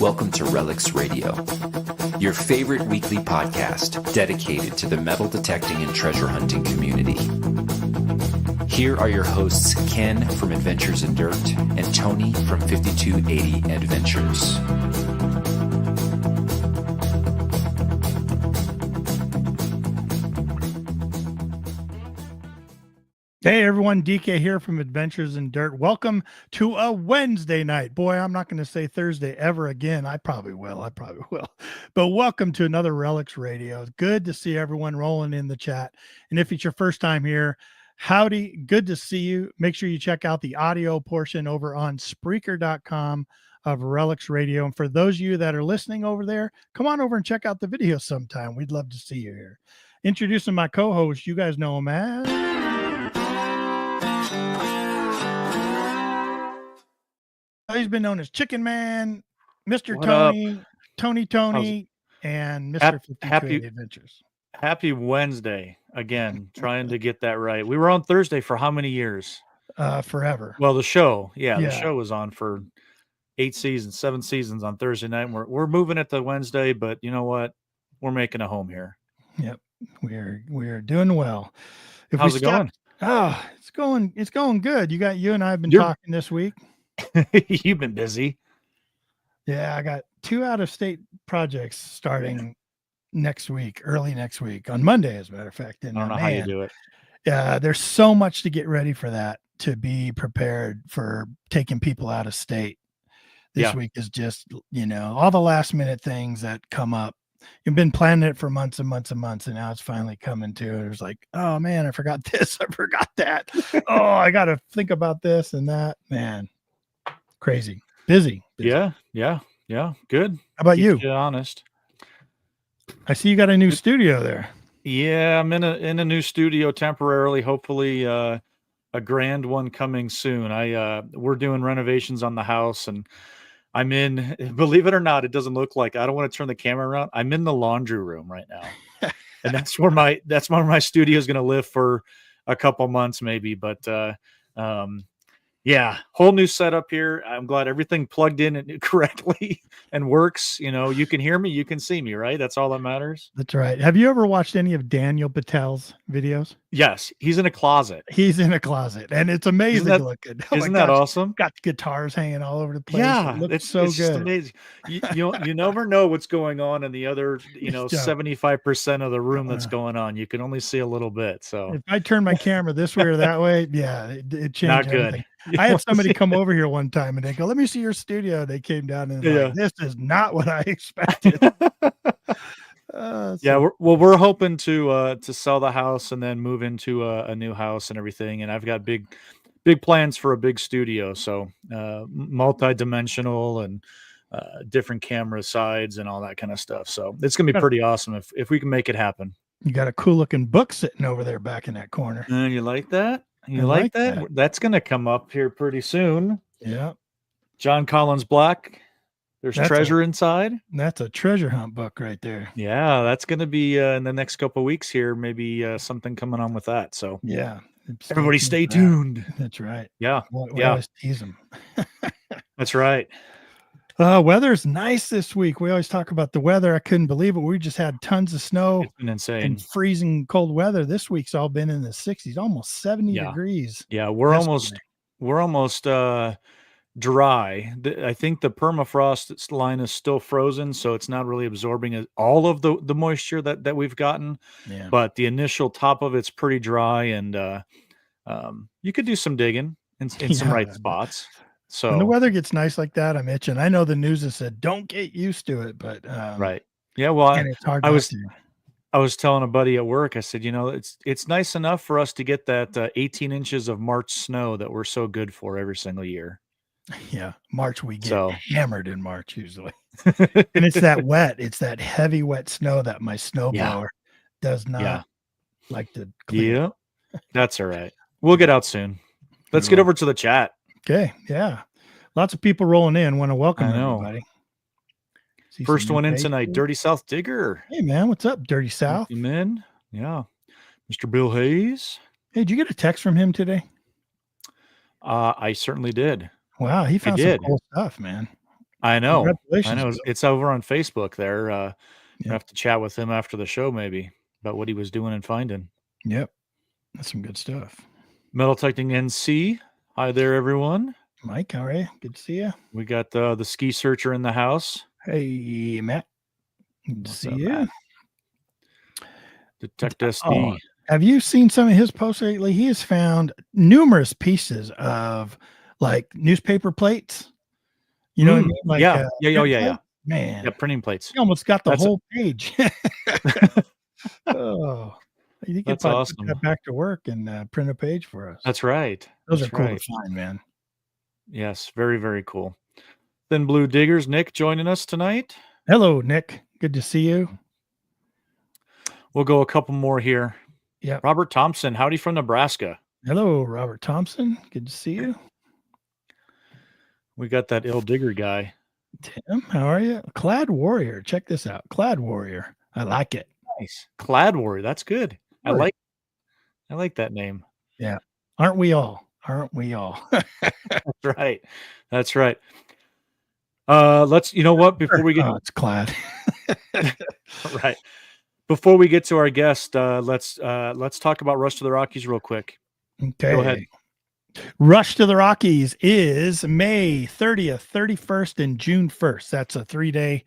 Welcome to Relics Radio, your favorite weekly podcast dedicated to the metal detecting and treasure hunting community. Here are your hosts, Ken from Adventuresindirt and Tony from 5280 Adventures. Hey everyone, DK here from Adventuresindirt. Welcome to a Wednesday night. Boy, I'm not going to say Thursday ever again. I probably will. But welcome to another Relics Radio. Good to see everyone rolling in the chat. And if it's your first time here, howdy, good to see you. Make sure you check out the audio portion over on Spreaker.com of Relics Radio. And for those of you that are listening over there, come on over and check out the video sometime. We'd love to see you here. Introducing my co-host, you guys know him as... He's been known as Chicken Man, Mr. What Tony, up? Tony, and Mr. 5280 Adventures. Happy Wednesday again, trying to get that right. We were on Thursday for how many years? Forever. Well, the show was on for 7 seasons on Thursday night. And we're moving it to Wednesday, but you know what? We're making a home here. Yep, we're doing well. How's it going? Oh, it's going good. You and I have been talking this week. You've been busy. Yeah, I got 2 out-of-state projects starting early next week, on Monday, as a matter of fact. And I don't know how you do it. Yeah, there's so much to get ready for that, to be prepared for taking people out of state. This week is just, all the last minute things that come up. You've been planning it for months and months and months, and now it's finally coming to it. It's like, oh man, I forgot this, I forgot that. Oh, I got to think about this and that. Man, crazy, busy. Yeah. Good. How about you? Keep you honest. I see you got a new studio there. Yeah, I'm in a new studio temporarily. Hopefully, a grand one coming soon. We're doing renovations on the house, and I'm in, believe it or not, it doesn't look like, I don't want to turn the camera around. I'm in the laundry room right now. And that's where my studio is going to live for a couple months maybe. But, yeah, whole new setup here. I'm glad everything plugged in correctly and works. You can hear me, you can see me, right? That's all that matters. That's right. Have you ever watched any of Daniel Patel's videos? Yes, he's in a closet. And it's amazing looking. Isn't that awesome? Got guitars hanging all over the place. Yeah, it's so good. Just amazing. You never know what's going on in the other, 75% of the room that's going on. You can only see a little bit. So if I turn my camera this way or that way, it changed. Not everything. Good. I had somebody come over here one time and they go, "Let me see your studio." They came down and like, this is not what I expected. We're hoping to sell the house and then move into a new house and everything. And I've got big plans for a big studio. So multi-dimensional and different camera sides and all that kind of stuff. So it's going to be pretty awesome if we can make it happen. You got a cool looking book sitting over there back in that corner. And you like that? You like that? That's going to come up here pretty soon. Yeah. John Collins Black. There's treasure inside. That's a treasure hunt book right there. Yeah, that's going to be in the next couple of weeks here. Maybe something coming on with that. So yeah, everybody stay tuned. That's right. Yeah. We always tease them. That's right. Weather's nice this week. We always talk about the weather. I couldn't believe it. We just had tons of snow. It's been insane. And freezing cold weather. This week's all been in the 60s, almost 70 degrees. Yeah, we're almost dry. I think the permafrost line is still frozen, so it's not really absorbing all of the moisture that we've gotten. Yeah. But the initial top of it's pretty dry, and you could do some digging in some right spots. So when the weather gets nice like that, I'm itching. I know the news has said don't get used to it, but right. Yeah, well, it's hard I was telling a buddy at work, I said, it's nice enough for us to get that 18 inches of March snow that we're so good for every single year. Yeah, March we get hammered in March usually. And it's that wet. It's that heavy wet snow that my snowblower does not like to clean. Yeah, that's all right. We'll get out soon. Let's get over to the chat. Okay, yeah. Lots of people rolling in. Want to welcome everybody. First one in tonight, Dirty South Digger. Hey, man, what's up, Dirty South? Amen. Yeah. Mr. Bill Hayes. Hey, did you get a text from him today? I certainly did. Wow, he found some cool stuff, man. I know. Congratulations. It's over on Facebook there. Yep. I have to chat with him after the show, maybe, about what he was doing and finding. Yep. That's some good stuff. Metal Detecting NC. Hi there, everyone. Mike, how are you? Good to see you. We got the ski searcher in the house. Hey, Matt. Good to see you. Matt? Detect SD. Have you seen some of his posts lately? He has found numerous pieces of like newspaper plates. You know what I mean? Like, yeah. Man. Yeah, printing plates. He almost got the whole page. Oh, you could probably awesome. put that back to work and print a page for us. That's right. Those are cool to find, man. Yes, very, very cool. Then Blue Diggers, Nick joining us tonight. Hello, Nick. Good to see you. We'll go a couple more here. Yeah. Robert Thompson, howdy from Nebraska. Hello, Robert Thompson. Good to see you. We got that ill digger guy. Tim, how are you? Clad Warrior. Check this out. Clad Warrior. I like it. Nice. Clad Warrior. That's good. I like that name. Yeah. Aren't we all? Aren't we all? That's right. That's right. Let's, you know what, before we get it's Clad. right. Before we get to our guest, let's talk about Rush to the Rockies real quick. Okay. Go ahead. Rush to the Rockies is May 30th, 31st, and June 1st. That's a 3-day,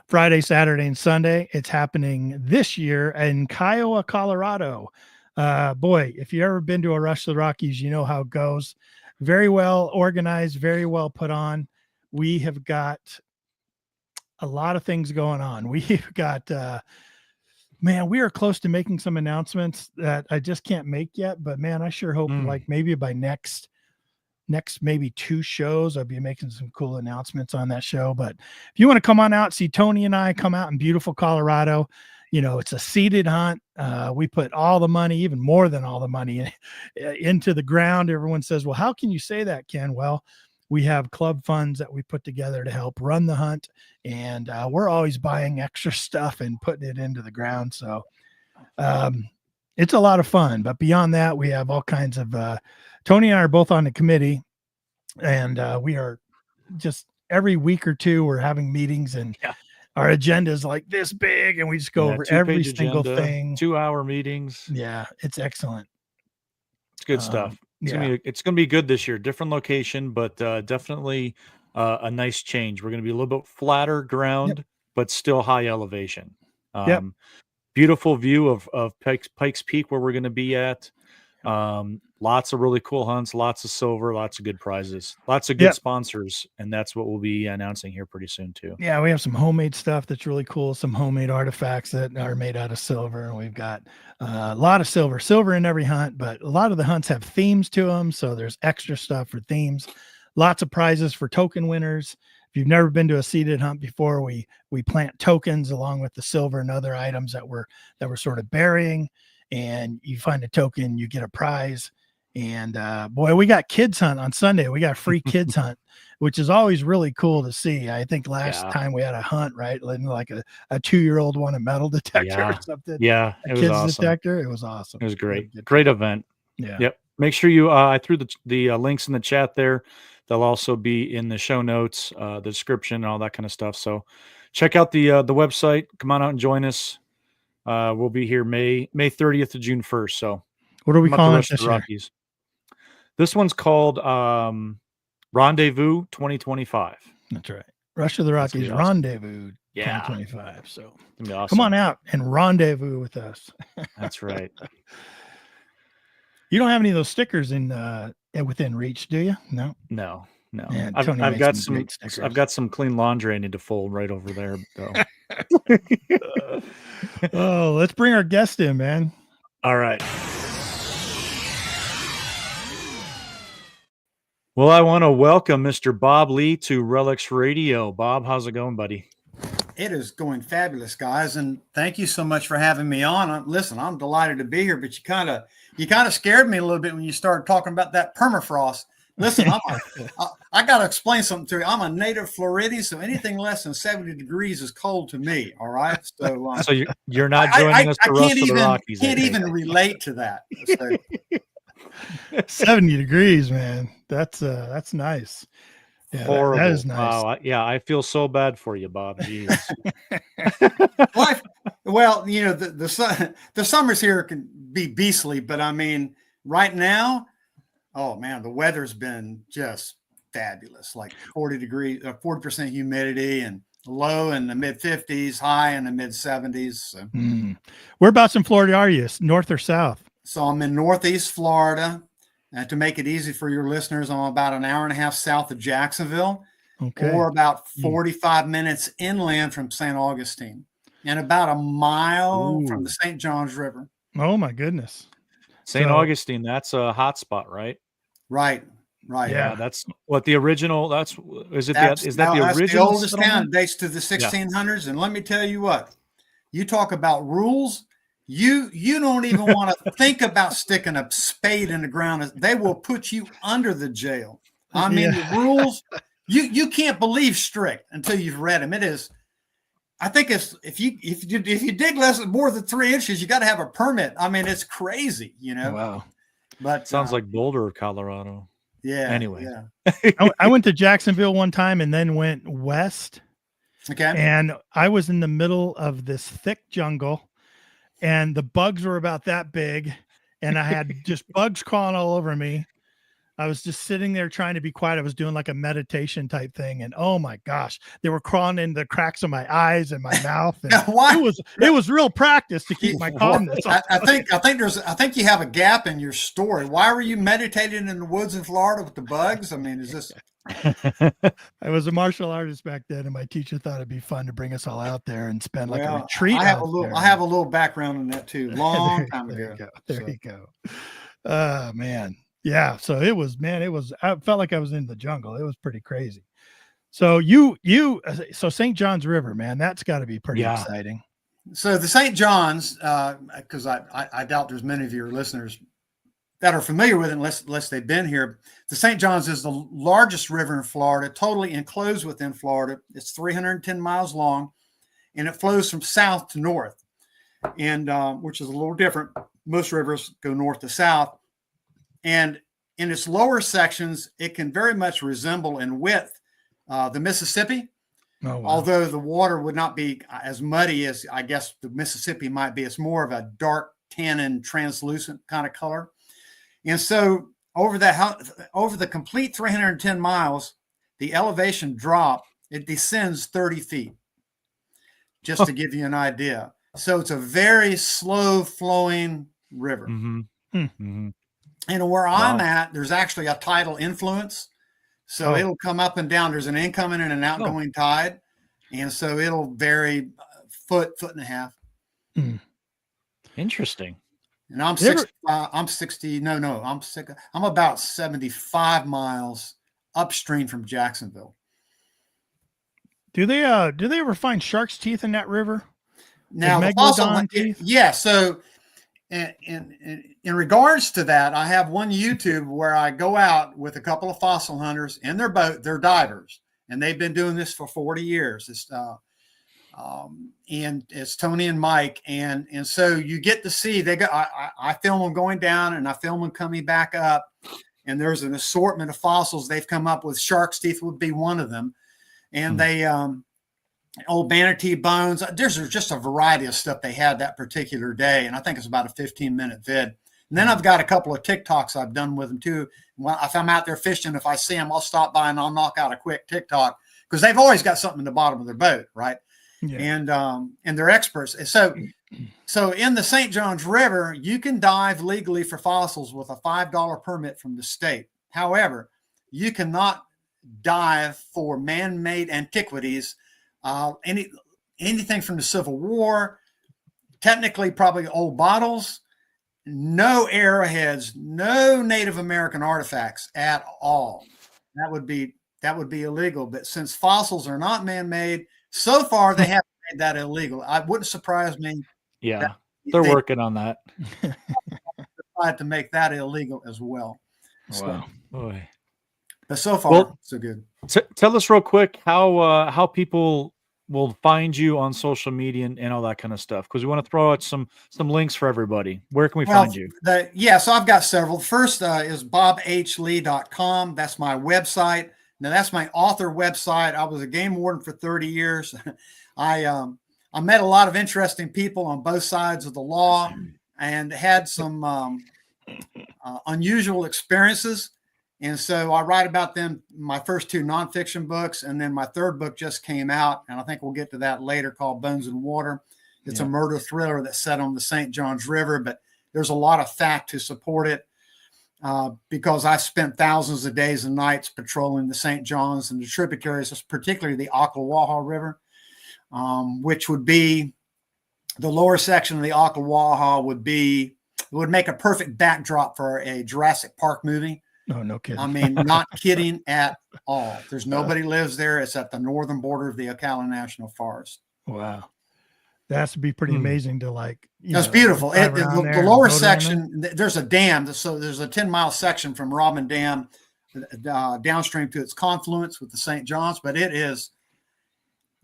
Friday, Saturday, and Sunday. It's happening this year in Kiowa, Colorado. Boy, if you've ever been to a Rush to the Rockies, you know how it goes. Very well organized, very well put on. We have got a lot of things going on. We've got, man, we are close to making some announcements that I just can't make yet, but man, I sure hope like maybe by next maybe 2 shows, I'll be making some cool announcements on that show. But if you want to come on out, see Tony and I come out in beautiful Colorado, you know, it's a seeded hunt. We put all the money, even more than all the money into the ground. Everyone says, well, how can you say that, Ken? Well, we have club funds that we put together to help run the hunt. And we're always buying extra stuff and putting it into the ground. So it's a lot of fun. But beyond that, we have all kinds of Tony and I are both on the committee. And we are just every week or two, we're having meetings and our agenda is like this big. And we just go over every single thing. 2-hour meetings. Yeah, it's excellent. It's good stuff. It's gonna be good this year. Different location, but definitely a nice change. We're gonna be a little bit flatter ground, but still high elevation. Beautiful view of Pikes Peak where we're gonna be at. Lots of really cool hunts, lots of silver, lots of good prizes, lots of good sponsors, and that's what we'll be announcing here pretty soon too. Yeah, we have some homemade stuff that's really cool, some homemade artifacts that are made out of silver, and we've got a lot of silver in every hunt, but a lot of the hunts have themes to them, so there's extra stuff for themes. Lots of prizes for token winners. If you've never been to a seeded hunt before, we plant tokens along with the silver and other items that we're sort of burying, and you find a token, you get a prize. And boy, we got kids hunt on Sunday. We got free kids hunt, which is always really cool to see. I think last time we had a hunt, right? Like a 2-year-old won a metal detector or something. Yeah, it was awesome. Detector. It was awesome. It was great. Great event. Yeah. Yep. Make sure you I threw the links in the chat there. They'll also be in the show notes, the description, and all that kind of stuff. So check out the website. Come on out and join us. We'll be here May 30th to June 1st. So what are we calling it this year? Rockies. This one's called Rendezvous 2025. That's right. Rush to the Rockies Rendezvous 2025. So awesome. Come on out and rendezvous with us. That's right. You don't have any of those stickers within reach, do you? No. Yeah, I've got some clean laundry I need to fold right over there. Oh, let's bring our guest in, man. All right. Well, I want to welcome Mr. Bob Lee to Relics Radio. Bob, how's it going, buddy? It is going fabulous, guys, and thank you so much for having me on. Listen, I'm delighted to be here, but you kind of scared me a little bit when you started talking about that permafrost. Listen, I got to explain something to you. I'm a native Floridian, so anything less than 70 degrees is cold to me. All right, so so you're not joining us to Rush to the Rockies. I can't even relate to that. So. 70 degrees, man. That's nice. Yeah, Horrible. that is nice. Wow. Yeah, I feel so bad for you, Bob. Jeez. Well, you know, the summers here can be beastly, but I mean, right now, oh man, the weather's been just fabulous. Like 40 degrees, 40% humidity, and low in the mid 50s, high in the mid 70s. So. Whereabouts in Florida are you? North or south? So I'm in Northeast Florida. And to make it easy for your listeners, I'm about an hour and a half south of Jacksonville, or about 45 minutes inland from St. Augustine, and about a mile from the St. Johns River. Oh my goodness. St. Augustine, that's a hot spot, right? Right. Yeah, that's what the original. Is that the that's original? The oldest town, dates to the 1600s. Yeah. And let me tell you what, you talk about rules. You don't even want to think about sticking a spade in the ground. They will put you under the jail. I mean, the rules, you can't believe strict until you've read them. It is, I think it's, if you dig more than 3 inches, you got to have a permit. I mean, it's crazy, you know? Wow. But sounds like Boulder, Colorado. Yeah. Anyway, I went to Jacksonville one time and then went west. Okay. And I was in the middle of this thick jungle. And the bugs were about that big, and I had just bugs crawling all over me. I was just sitting there trying to be quiet. I was doing like a meditation type thing, and oh my gosh, they were crawling in the cracks of my eyes and my mouth. And it was real practice to keep my calmness. I think you have a gap in your story. Why were you meditating in the woods in Florida with the bugs? I mean, is this? I was a martial artist back then, and my teacher thought it'd be fun to bring us all out there and spend like a retreat. I have a little background in that too. Long time ago. There you go. Man. Yeah. So I felt like I was in the jungle. It was pretty crazy. So so St. Johns River, man, that's got to be pretty exciting. So the St. Johns, because I doubt there's many of your listeners that are familiar with it unless they've been here. The St. Johns is the largest river in Florida, totally enclosed within Florida. It's 310 miles long, and it flows from south to north, and which is a little different. Most rivers go north to south, and in its lower sections, it can very much resemble in width the Mississippi. Oh, wow. Although the water would not be as muddy as I guess the Mississippi might be. It's more of a dark tannin, translucent kind of color. And so over the complete 310 miles, the elevation drop, it descends 30 feet, just to give you an idea. So it's a very slow flowing river. Mm-hmm. Mm-hmm. And where I'm at, there's actually a tidal influence. So it'll come up and down. There's an incoming and an outgoing tide. And so it'll vary foot and a half. Interesting. And I'm 60. I'm about 75 miles upstream from Jacksonville. Do they ever find shark's teeth in that river? Now, yeah. So in regards to that, I have one YouTube where I go out with a couple of fossil hunters in their boat. They're divers, and they've been doing this for 40 years. And it's Tony and Mike, and so you get to see I film them going down, and I film them coming back up, and there's an assortment of fossils they've come up with. Shark's teeth would be one of them, and they old manatee bones. There's just a variety of stuff they had that particular day, and I think it's about a 15-minute vid. And then I've got a couple of TikToks I've done with them too. If I'm out there fishing, if I see them, I'll stop by and I'll knock out a quick TikTok, because they've always got something in the bottom of their boat, right? Yeah. And they're experts. So in the St. Johns River, you can dive legally for fossils with a $5 permit from the state. However, you cannot dive for man-made antiquities, anything from the Civil War, technically probably old bottles, no arrowheads, no Native American artifacts at all. That would be illegal. But since fossils are not man-made, so far, they haven't made that illegal. It wouldn't surprise me. Yeah, they're working on that. Tried to make that illegal as well. Wow. Boy. But so far, so good. Tell us real quick how people will find you on social media and all that kind of stuff, because we want to throw out some links for everybody. Where can we find you? So I've got several. First is bobhlee.com. That's my website. Now that's my author website. I was a game warden for 30 years. I met a lot of interesting people on both sides of the law and had some unusual experiences. And so I write about them, my first 2 nonfiction books, and then my 3rd book just came out, and I think we'll get to that later, called Bones and Water. It's a murder thriller that's set on the St. Johns River, but there's a lot of fact to support it because I spent thousands of days and nights patrolling the St. Johns and the tributaries, particularly the Ocklawaha River, which would be the lower section of the Ocklawaha would make a perfect backdrop for a Jurassic Park movie. Oh, no kidding. I mean, not kidding at all. There's nobody lives there. It's at the northern border of the Ocala National Forest. Wow. That has to be pretty amazing to That's beautiful. The lower section, there's a dam. So there's a 10-mile section from Robin Dam downstream to its confluence with the St. Johns. But it is,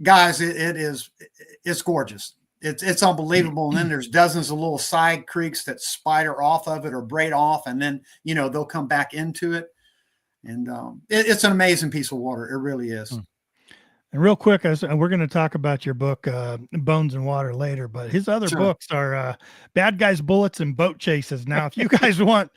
guys, it's gorgeous. It's unbelievable. And then there's dozens of little side creeks that spider off of it or braid off, and then they'll come back into it. And it's an amazing piece of water. It really is. And real quick, we're going to talk about your book, Bones and Water, later, but his other books are Bad Guys, Bullets, and Boat Chases. Now, if you guys want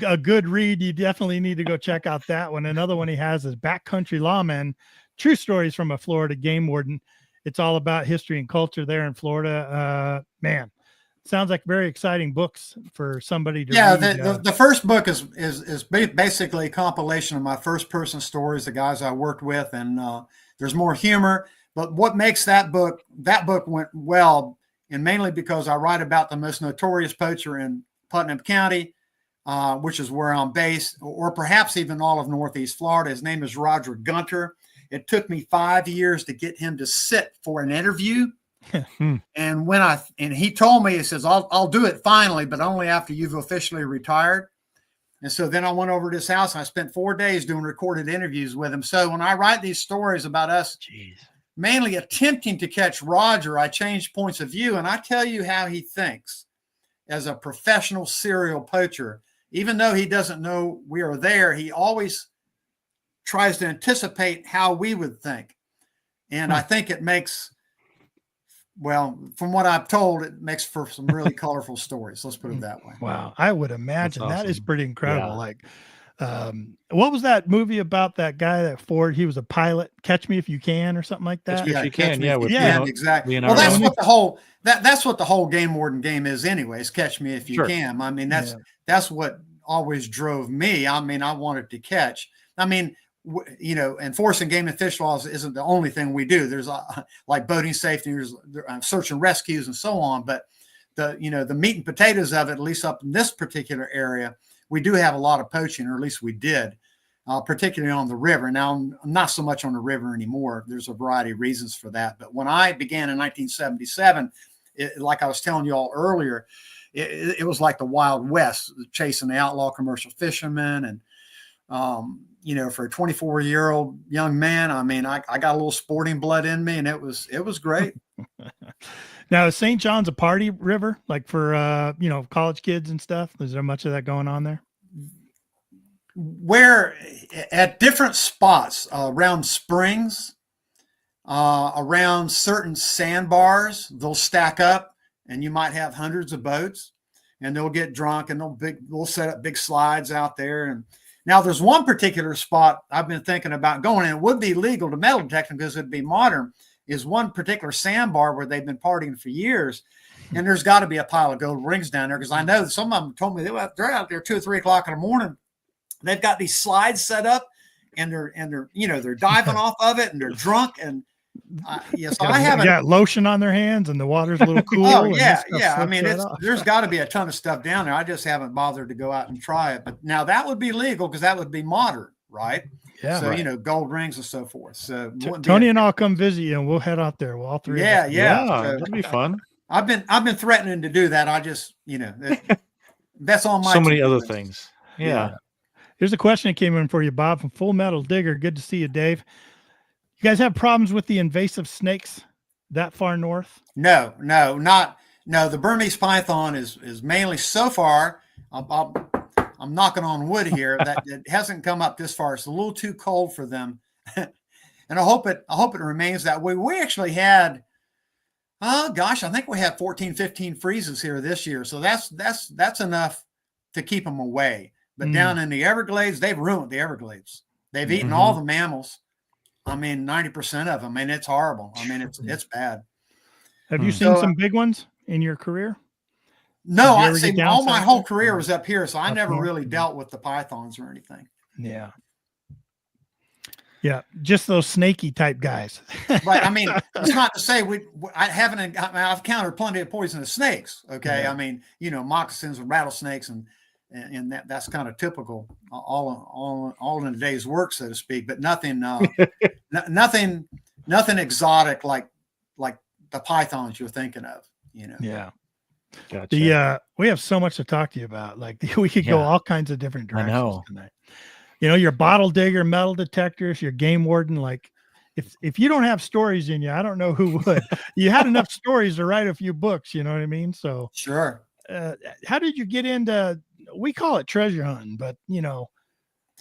a good read, you definitely need to go check out that one. Another one he has is Backcountry Lawmen, True Stories from a Florida Game Warden. It's all about history and culture there in Florida. Man, sounds like very exciting books for somebody to read. The first book is basically a compilation of my first-person stories, the guys I worked with, and there's more humor. But what makes that book went well, and mainly because I write about the most notorious poacher in Putnam County, which is where I'm based, or perhaps even all of Northeast Florida. His name is Roger Gunter. It took me 5 years to get him to sit for an interview. And he told me, he says, I'll do it finally, but only after you've officially retired. And so then I went over to his house and I spent 4 days doing recorded interviews with him. So when I write these stories about us, mainly attempting to catch Roger, I change points of view, and I tell you how he thinks as a professional serial poacher. Even though he doesn't know we are there, he always tries to anticipate how we would think. And I think it makes, well, from what I've told, it makes for some really colorful stories. Let's put it that way. Wow. I would imagine That's awesome. That is pretty incredible. What was that movie about that guy that Ford? He was a pilot, Catch Me If You Can or something like that. If you can, exactly. Well, that's what the whole game warden game is anyways. Catch me if you can. I mean, that's what always drove me. I mean, I wanted to catch. I mean, enforcing game and fish laws isn't the only thing we do. There's like boating safety, there's search and rescues and so on. But the meat and potatoes of it, at least up in this particular area, we do have a lot of poaching, or at least we did, particularly on the river. Now, I'm not so much on the river anymore. There's a variety of reasons for that. But when I began in 1977, like I was telling you all earlier, it was like the Wild West, chasing the outlaw commercial fishermen. And, for a 24-year-old young man, I mean, I got a little sporting blood in me, and it was great. Now, is St. John's a party river, like for, college kids and stuff? Is there much of that going on there? Where at different spots around springs, around certain sandbars, they'll stack up, and you might have hundreds of boats, and they'll get drunk, and they'll set up big slides out there. And now there's one particular spot I've been thinking about going, and it would be legal to metal detect because it'd be modern, is one particular sandbar where they've been partying for years. And there's got to be a pile of gold rings down there, because I know some of them told me they're out there 2 or 3 o'clock in the morning. They've got these slides set up, and they're diving off of it, and they're drunk. And so I haven't got lotion on their hands, and the water's a little cool. Oh yeah. I mean, there's got to be a ton of stuff down there. I just haven't bothered to go out and try it. But now that would be legal, because that would be modern, right? Yeah. So gold rings and so forth. So Tony and I'll come visit you, and we'll head out there. We'll all three. Yeah. So, that'd be fun. I've been threatening to do that. I just that's on my. So many other things. Yeah. Here's a question that came in for you, Bob, from Full Metal Digger. Good to see you, Dave. You guys have problems with the invasive snakes that far north? No. The Burmese python is mainly, so far, I'll I'm knocking on wood here that it hasn't come up this far. It's a little too cold for them. And I hope it remains that way. We actually had, oh gosh, I think we had 14, 15 freezes here this year. So that's enough to keep them away. But down in the Everglades, they've ruined the Everglades. They've eaten all the mammals. I mean, 90% of them. And it's horrible. I mean, it's bad. Have you seen some big ones in your career? No, I see all my whole career was up here. So I never really dealt with the pythons or anything. Yeah. Yeah, just those snaky type guys. But I mean, it's not to say I've encountered plenty of poisonous snakes. Okay, I mean, moccasins and rattlesnakes, and that's kind of typical, all in a day's work, so to speak. But nothing, nothing exotic like the pythons you're thinking of. Yeah. Gotcha. We have so much to talk to you about. Like we could go all kinds of different directions tonight. Your bottle digger, metal detectors, your game warden. Like if you don't have stories in you, I don't know who would. You had enough stories to write a few books, you know what I mean? So sure. How did you get into, we call it treasure hunting, but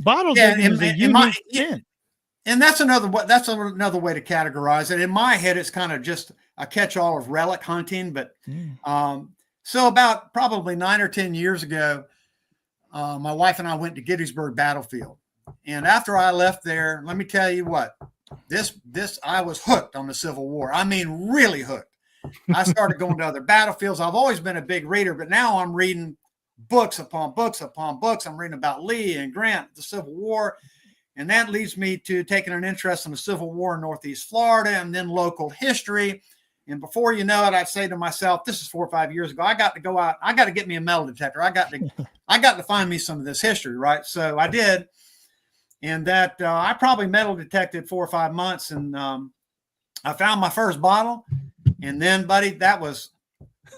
bottle digging is a unique thing. And that's another way to categorize it. In my head, it's kind of just a catch-all of relic hunting. But so about probably 9 or 10 years ago, my wife and I went to Gettysburg Battlefield. And after I left there, let me tell you what, I was hooked on the Civil War. I mean, really hooked. I started going to other battlefields. I've always been a big reader, but now I'm reading books upon books upon books. I'm reading about Lee and Grant, the Civil War. And that leads me to taking an interest in the Civil War in Northeast Florida and then local history. And before you know it, I'd say to myself, this is 4 or 5 years ago, I got to go out. I got to get me a metal detector. I got to find me some of this history, right? So I did. And that I probably metal detected 4 or 5 months. And I found my first bottle. And then, buddy, that was,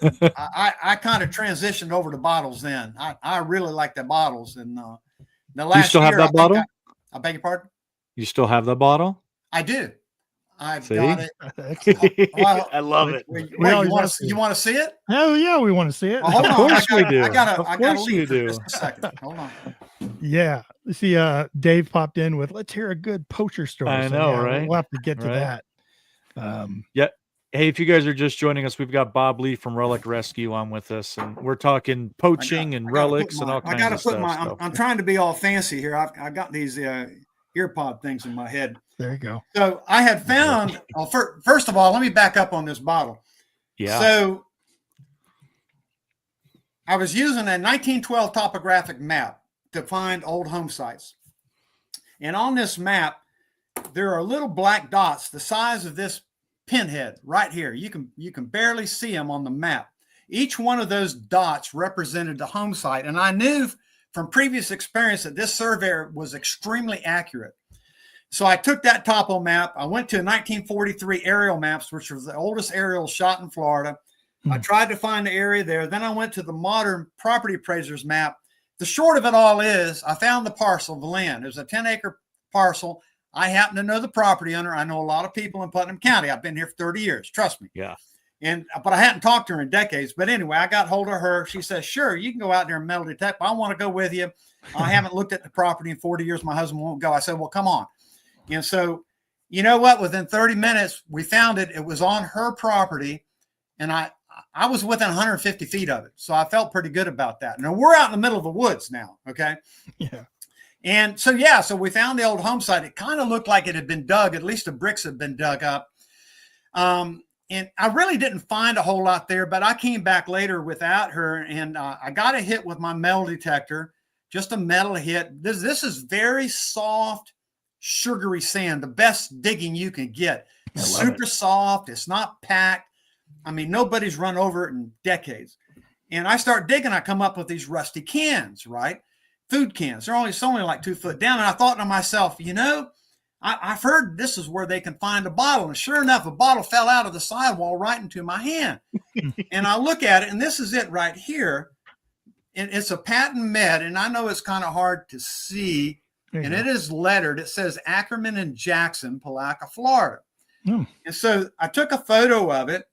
I kind of transitioned over to bottles then. I really like the bottles. And the last you still year, have that bottle? I beg your pardon? You still have the bottle? I do. I've got it. I love it. You want to see it? Hell yeah, we want to see it. Well, hold of on. course we do. I gotta leave for just a second. Hold on. Yeah. See, Dave popped in with, let's hear a good poacher story. I know, right? We'll have to get to that. Yeah. Hey, if you guys are just joining us, we've got Bob Lee from Relic Rescue on with us, and we're talking poaching and relics and all kinds of stuff. I'm trying to be all fancy here. I got these ear pod things in my head. There you go. So I had found, first of all, let me back up on this bottle. Yeah. So I was using a 1912 topographic map to find old home sites. And on this map, there are little black dots the size of this pinhead right here. You can barely see them on the map. Each one of those dots represented the home site. And I knew from previous experience that this survey was extremely accurate. So I took that topo map. I went to 1943 aerial maps, which was the oldest aerial shot in Florida. I tried to find the area there. Then I went to the modern property appraiser's map. The short of it all is I found the parcel, the land. It was a 10-acre parcel. I happen to know the property owner. I know a lot of people in Putnam County. I've been here for 30 years. Trust me. Yeah. But I hadn't talked to her in decades. But anyway, I got hold of her. She says, sure, you can go out there and metal detect. I want to go with you. I haven't looked at the property in 40 years. My husband won't go. I said, well, come on. And so, you know what? Within 30 minutes, we found it. It was on her property. And I was within 150 feet of it. So I felt pretty good about that. Now we're out in the middle of the woods now. Okay. Yeah. And so, so we found the old home site. It kind of looked like it had been dug. At least the bricks had been dug up. And I really didn't find a whole lot there, but I came back later without her, and I got a hit with my metal detector, just a metal hit. This is very soft, sugary sand, the best digging you can get. Super soft. It's not packed. I mean, nobody's run over it in decades. And I start digging. I come up with these rusty cans, right? Food cans. It's only like 2 foot down. And I thought to myself, I've heard this is where they can find a bottle. And sure enough, a bottle fell out of the sidewall right into my hand. And I look at it, and this is it right here. And it's a patent med. And I know it's kind of hard to see. And it is lettered. It says Ackerman and Jackson, Palaca, Florida. And so I took a photo of it.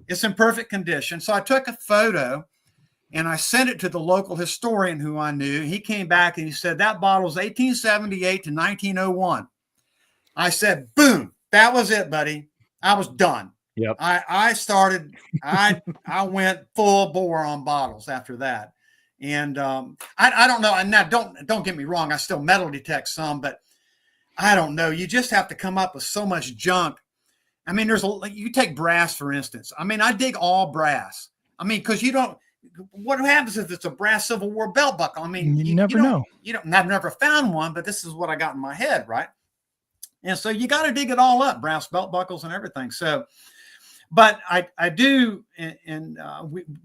It's in perfect condition. So I took a photo. And I sent it to the local historian who I knew. He came back and he said, that bottle's 1878 to 1901. I said, boom, that was it, buddy. I was done. Yep. I went full bore on bottles after that. And I don't know. And now don't get me wrong. I still metal detect some, but I don't know. You just have to come up with so much junk. I mean, you take brass, for instance. I mean, I dig all brass. I mean, because what happens if it's a brass Civil War belt buckle? I mean, you never know. I've never found one, but this is what I got in my head, right? And so you got to dig it all up, brass belt buckles and everything. So, but I do, and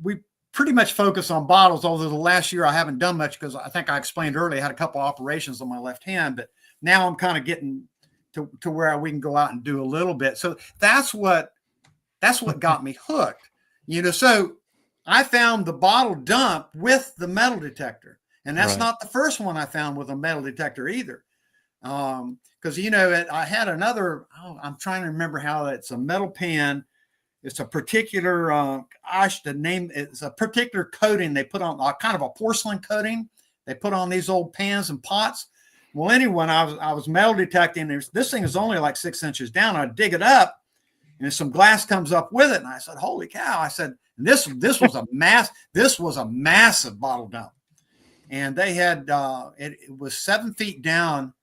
we pretty much focus on bottles, although the last year I haven't done much because I think I explained earlier, I had a couple operations on my left hand, but now I'm kind of getting to where we can go out and do a little bit. So that's what got me hooked, so I found the bottle dump with the metal detector, and that's not the first one I found with a metal detector either. Because, I had another, I'm trying to remember how it's a metal pan. It's a particular, it's a particular coating they put on, kind of a porcelain coating they put on these old pans and pots. Well, anyway, I was metal detecting. This thing is only like 6 inches down. I dig it up, and some glass comes up with it. And I said, holy cow. I said, this was a massive bottle dump. And they had, it was 7 feet down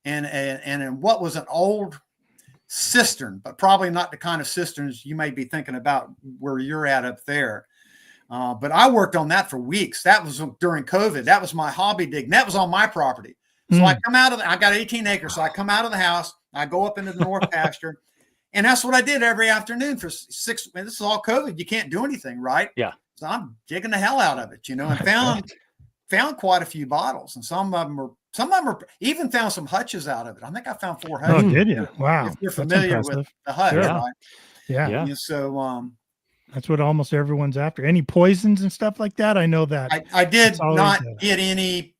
and in what was an old cistern, but probably not the kind of cisterns you may be thinking about where you're at up there. But I worked on that for weeks. That was during COVID. That was my hobby digging. That was on my property. So I come out of I got 18 acres. So I come out of the house, I go up into the north pasture, and that's what I did every afternoon for 6. This is all COVID. You can't do anything, right? Yeah. So I'm digging the hell out of it, and found quite a few bottles, and some of them were even found some hutches out of it. I think I found 4 hutches. Oh, did you? Wow. If you're familiar with the hutch, right? Yeah. And so that's what almost everyone's after. Any poisons and stuff like that? I know that. I did not get any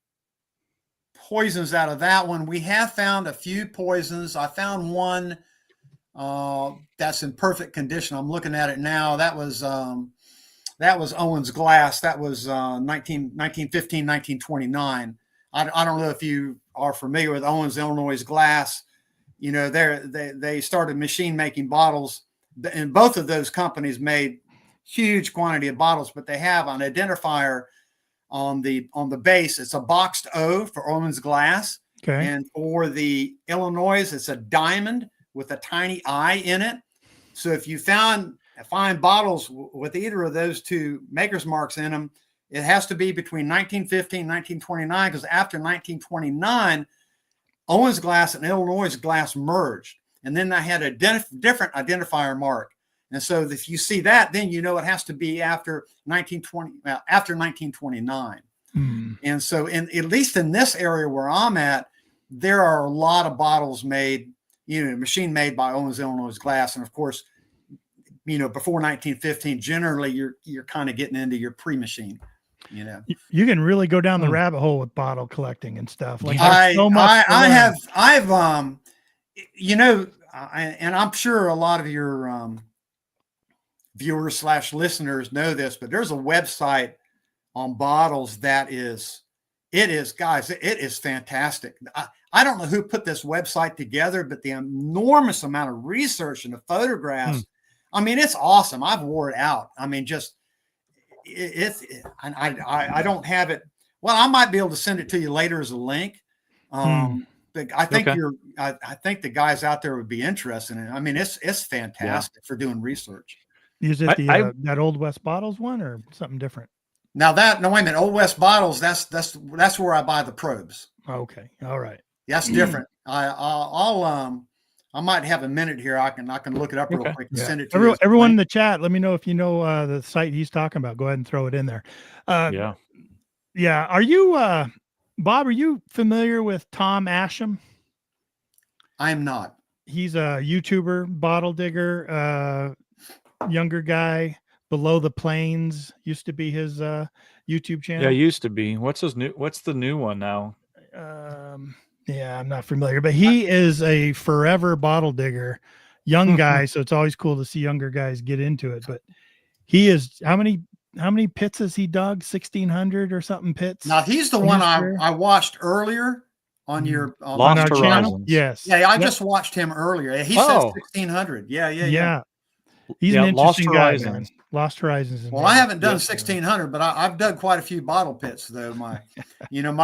poisons out of that one. We have found a few poisons. I found one that's in perfect condition. I'm looking at it now. That was Owens glass. That was 1915, 1929. I don't know if you are familiar with Owens, Illinois glass. They started machine making bottles, and both of those companies made huge quantity of bottles, but they have an identifier on the base. It's a boxed O for Owens glass. Okay. And for the Illinois, it's a diamond with a tiny I in it. So if you find bottles with either of those two maker's marks in them, it has to be between 1915 and 1929, because after 1929, Owens glass and Illinois glass merged. And then they had a different identifier mark. And so if you see that, then it has to be after 1929. And so at least in this area where I'm at, there are a lot of bottles made, machine made by Owens Illinois glass. And of course, before 1915, generally you're kind of getting into your pre-machine. You can really go down the rabbit hole with bottle collecting and stuff. Like I've and I'm sure a lot of your viewers / listeners know this, but there's a website on bottles that is fantastic. I don't know who put this website together, but the enormous amount of research and the photographs, I mean, it's awesome. I've wore it out. I mean, just I don't have it. Well, I might be able to send it to you later as a link. But I think I think the guys out there would be interested in it. I mean, it's fantastic for doing research. Is it that Old West Bottles one or something different? Now wait a minute. Old West Bottles. That's where I buy the probes. Okay. All right. That's different. I might have a minute here. I can look it up real quick and send it to you. Everyone in the chat, let me know if you know the site he's talking about. Go ahead and throw it in there. Yeah. Are you Bob? Are you familiar with Tom Asham? I am not. He's a YouTuber, bottle digger, younger guy. Below the Plains used to be his YouTube channel. Yeah, used to be. What's the new one now? Yeah, I'm not familiar, but he is a forever bottle digger, young guy. So it's always cool to see younger guys get into it. But he is, how many how many pits has he dug? 1,600 or something pits. Now he's the in one his career? I watched earlier on your Lost on our Horizons. channel. Yes. Yeah, I Yep. just watched him earlier. He said Oh. 1,600. Yeah. He's Yeah, an Lost interesting guy, man. Horizons. Lost Horizons. is Well, I amazing. haven't done Yep. 1,600, but I've dug quite a few bottle pits though. My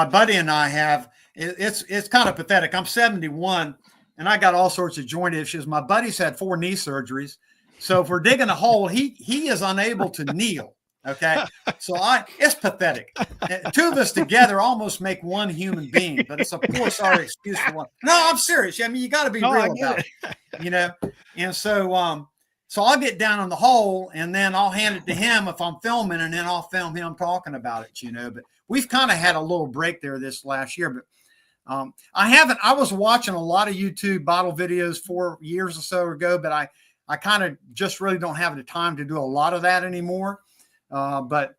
buddy and I have. It's kind of pathetic. I'm 71, and I got all sorts of joint issues. My buddy's had 4 knee surgeries, so if we're digging a hole, he is unable to kneel. Okay, so it's pathetic. 2 of us together almost make one human being, but it's a poor, sorry excuse for one. No, I'm serious. I mean, you got to be No, I real get about it, And so, so I'll get down on the hole, and then I'll hand it to him if I'm filming, and then I'll film him talking about it. But we've kind of had a little break there this last year, but I was watching a lot of YouTube bottle videos 4 years or so ago, but I kind of just really don't have the time to do a lot of that anymore. But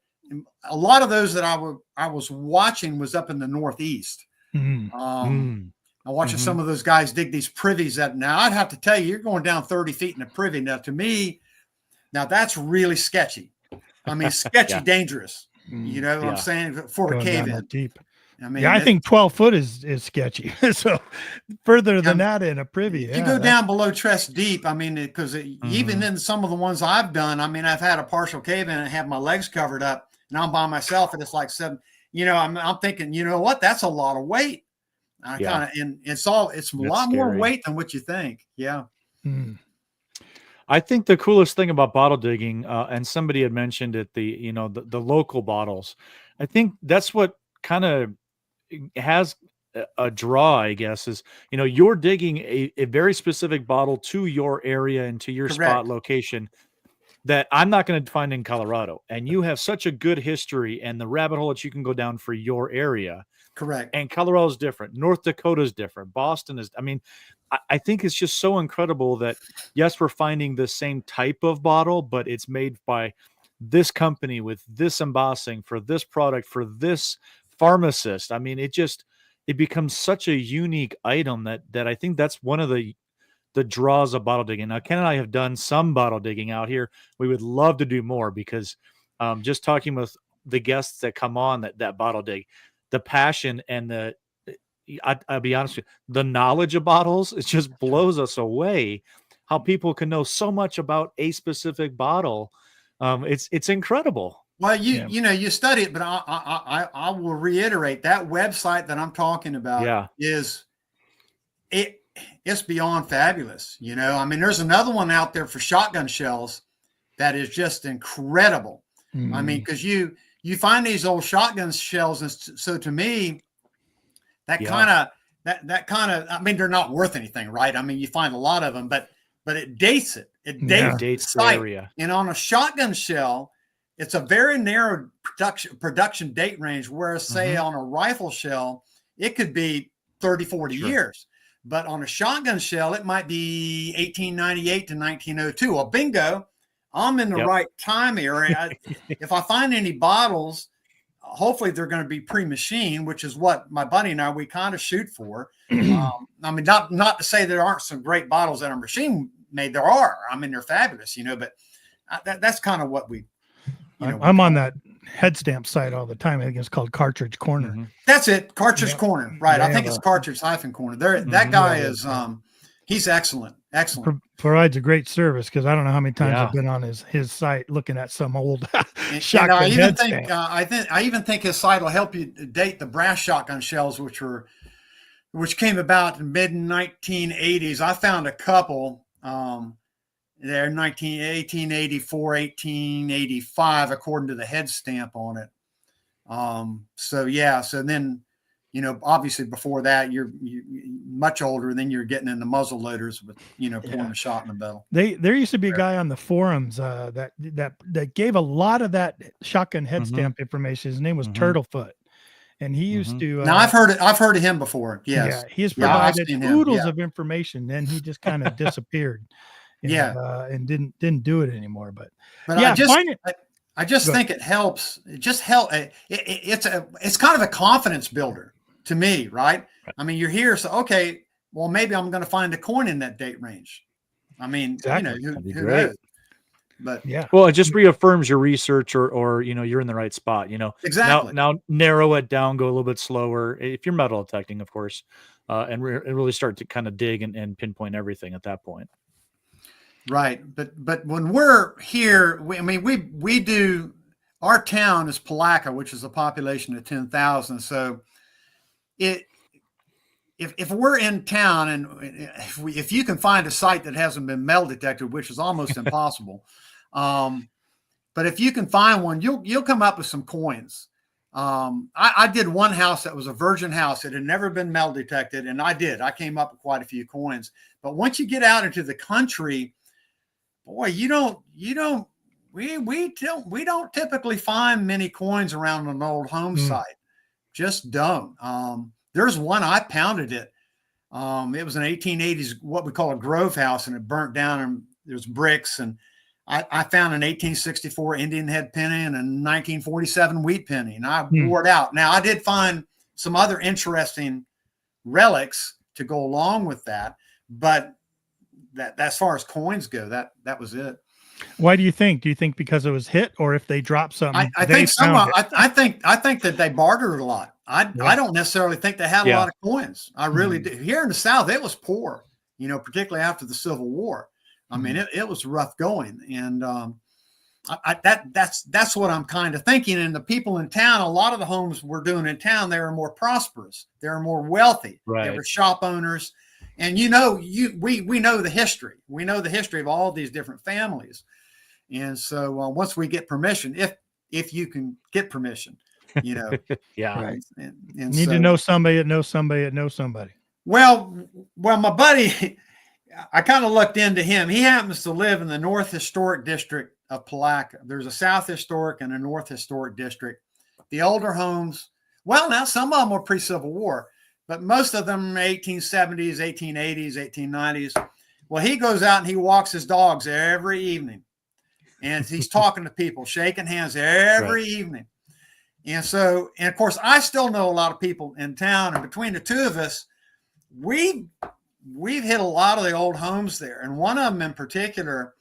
a lot of those that I was watching was up in the Northeast. I'm watching some of those guys dig these privies that now I'd have to tell you, you're going down 30 feet in a privy. Now to me, that's really sketchy. I mean, sketchy, dangerous. You know what I'm saying? For Going a down cave that in. deep. I mean, I think 12 foot is sketchy. So further than that in a privy. You go down below chest deep. I mean, because even in some of the ones I've done, I mean, I've had a partial cave in and have my legs covered up, and I'm by myself, and it's like 7. I'm thinking, you know what? That's a lot of weight. It's a lot more weight than what you think. Yeah. I think the coolest thing about bottle digging, and somebody had mentioned it, the local bottles. I think that's what kind of has a draw, I guess, is you're digging a very specific bottle to your area and to your spot location that I'm not going to find in Colorado. And you have such a good history and the rabbit hole that you can go down for your area. Correct. And Colorado's different. North Dakota's different. Boston is, I think it's just so incredible that, yes, we're finding the same type of bottle, but it's made by this company with this embossing for this product, for this pharmacist. I mean, it becomes such a unique item that I think that's one of the draws of bottle digging. Now, Ken and I have done some bottle digging out here. We would love to do more because just talking with the guests that come on that bottle dig, the passion and I'll be honest with you, the knowledge of bottles, it just blows us away how people can know so much about a specific bottle. It's incredible. Well, you study it, but I will reiterate that website that I'm talking about it's beyond fabulous. I mean, there's another one out there for shotgun shells that is just incredible. I mean, because you find these old shotgun shells, and so to me, that kind of, I mean, they're not worth anything, right? I mean, you find a lot of them, but it dates it. It dates the area. And on a shotgun shell, it's a very narrow production date range, whereas say on a rifle shell, it could be 30, 40 years. But on a shotgun shell, it might be 1898 to 1902. Well, bingo, I'm in the right time area. If I find any bottles, hopefully they're going to be pre-machined, which is what my buddy and we kind of shoot for. I mean, not to say there aren't some great bottles that are machine made. There are. I mean, they're fabulous, but that's kind of what we. I'm on that head stamp site all the time. I think it's called Cartridge Corner. That's it. Cartridge Corner. Right. I think it's Cartridge Corner. That guy is, he's excellent. Excellent. Provides a great service, because I don't know how many times I've been on his site looking at some old shotgun. I even think his site will help you date the brass shotgun shells, which came about in mid 1980s. I found a couple there, 1884, 1885, according to the head stamp on it. So then, obviously before that, you're much older, and then you're getting into muzzle loaders with, pouring a shot in the barrel. There used to be a guy on the forums that gave a lot of that shotgun head stamp information. His name was Turtlefoot. And he used to. Now I've heard of him before. Yes. Yeah, he has provided oodles of information. Then he just kind of disappeared. And didn't do it anymore. But I just think it helps. It just it's kind of a confidence builder to me, right? I mean, you're here, so okay, well, maybe I'm going to find a coin in that date range. I mean, exactly. Who knows? But Yeah. Well, it just reaffirms your research, or you're in the right spot. exactly. Now narrow it down, go a little bit slower if you're metal detecting, of course, and really start to kind of dig and pinpoint everything at that point. Right. But when we're here, we do, our town is Palaca, which is a population of 10,000. So if we're in town and if you can find a site that hasn't been metal detected, which is almost impossible. But if you can find one, you'll come up with some coins. I did one house that was a virgin house. It had never been metal detected. And I came up with quite a few coins. But once you get out into the country, boy, we don't typically find many coins around an old home site. Just don't. There's one, I pounded it. It was an 1880s, what we call a grove house, and it burnt down, and there's bricks. And I found an 1864 Indian head penny and a 1947 wheat penny, and I wore it out. Now, I did find some other interesting relics to go along with that, but that as far as coins go, that was it. Why do you think? Do you think because it was hit, or if they dropped something? I think that they bartered a lot. I don't necessarily think they had a lot of coins. I really do. Here in the South, it was poor, particularly after the Civil War. I mean, it was rough going. And that's what I'm kind of thinking. And the people in town, a lot of the homes we're doing in town, they were more prosperous. They were more wealthy. Right. They were shop owners. And we know the history. We know the history of all these different families. And so once we get permission, if you can get permission, Yeah. Right. And you need to know somebody that knows somebody that knows somebody. Well, my buddy, I kind of looked into him. He happens to live in the North Historic District of Palaca. There's a South Historic and a North Historic District. The older homes, well, now some of them were pre-Civil War, but most of them 1870s, 1880s, 1890s. Well, he goes out and he walks his dogs every evening, and he's talking to people, shaking hands every evening. And so, and of course, I still know a lot of people in town, and between the two of us, we've hit a lot of the old homes there. And one of them in particular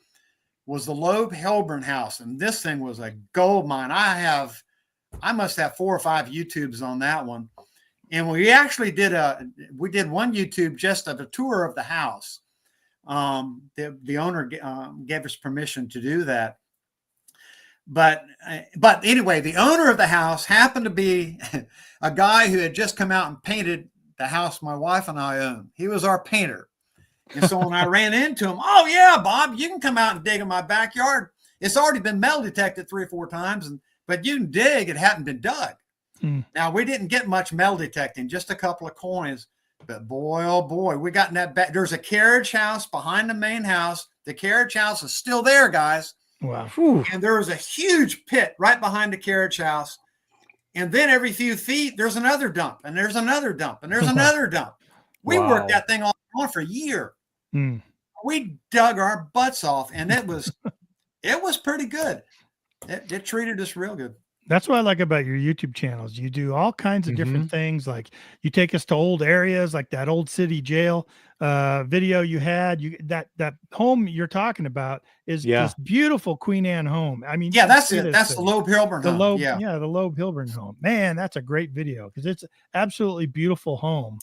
was the Loeb Hilburn house. And this thing was a gold mine. I must have 4 or 5 YouTubes on that one. And we actually did one YouTube just of a tour of the house. The owner gave us permission to do that. But anyway, the owner of the house happened to be a guy who had just come out and painted the house my wife and I own. He was our painter. And so when I ran into him, oh yeah, Bob, you can come out and dig in my backyard. It's already been metal detected 3 or 4 times, but you can dig. It hadn't been dug. Now, we didn't get much metal detecting, just a couple of coins. But boy, oh boy, we got in that back. There's a carriage house behind the main house. The carriage house is still there, guys. Wow. And there was a huge pit right behind the carriage house. And then every few feet, there's another dump, and there's another dump, and there's another dump. We worked that thing on for a year. We dug our butts off, and it was pretty good. It treated us real good. That's what I like about your YouTube channels. You do all kinds of different things. Like you take us to old areas, like that old city jail video you had. That home you're talking about is this beautiful Queen Anne home. I mean, that's it. That's the Loeb Hilburn home. The Loeb Hilburn home. Man, that's a great video because it's absolutely beautiful home.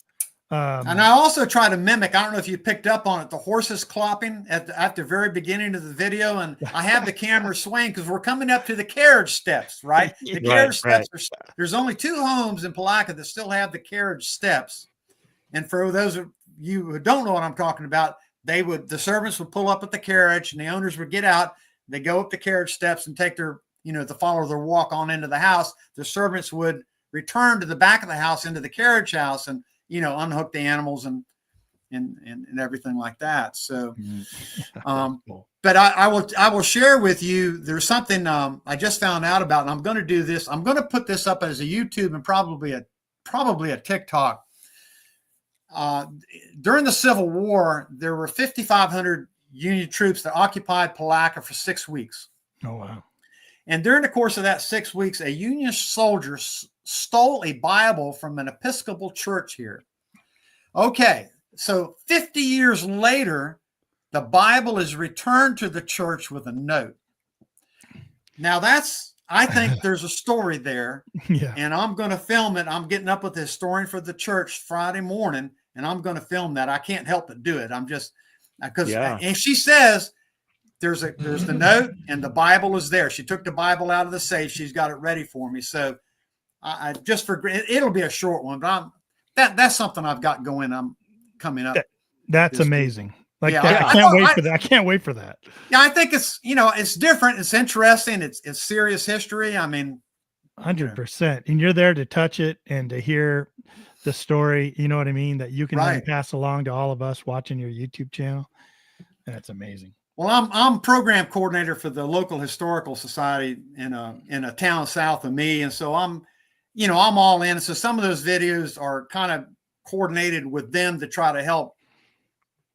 And I also try to mimic, I don't know if you picked up on it, the horses clopping at the very beginning of the video. And I have the camera swing because we're coming up to the carriage steps, right? The carriage steps, there's only 2 homes in Palaca that still have the carriage steps. And for those of you who don't know what I'm talking about, the servants would pull up at the carriage and the owners would get out. They go up the carriage steps and take their, to follow their walk on into the house. The servants would return to the back of the house into the carriage house and, unhook the animals and everything like that. So, but I will share with you, there's something I just found out about, and I'm going to do this. I'm going to put this up as a YouTube and probably a TikTok. During the Civil War, there were 5,500 Union troops that occupied Palaca for 6 weeks. Oh, wow. And during the course of that 6 weeks, a Union soldier stole a Bible from an Episcopal church here. Okay, so 50 years later, the Bible is returned to the church with a note. Now I think there's a story there. Yeah. And I'm going to film it. I'm getting up with the historian for the church Friday morning, and I'm going to film that. I can't help but do it. I'm just because and she says there's the note and the Bible is there. She took the Bible out of the safe. She's got it ready for me. So I just it'll be a short one, but that's something I've got going. I'm coming up. That's amazing. Week. Like yeah, that. I can't wait for that. I can't wait for that. Yeah, I think it's different. It's interesting. It's serious history. I mean, 100%. And you're there to touch it and to hear the story. You know what I mean? That you can then pass along to all of us watching your YouTube channel. That's amazing. Well, I'm program coordinator for the local historical society in a town south of me, and so I'm all in. So some of those videos are kind of coordinated with them to try to help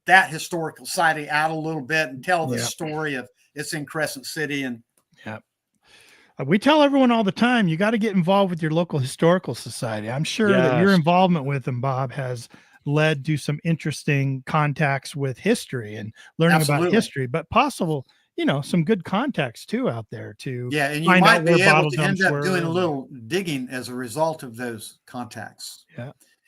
that historical society out a little bit and tell the story of it's in Crescent City. And we tell everyone all the time, you got to get involved with your local historical society. I'm sure that your involvement with them, Bob, has led to some interesting contacts with history and learning about history, but possible, some good contacts too out there to and you might be able to end up doing a little digging as a result of those contacts.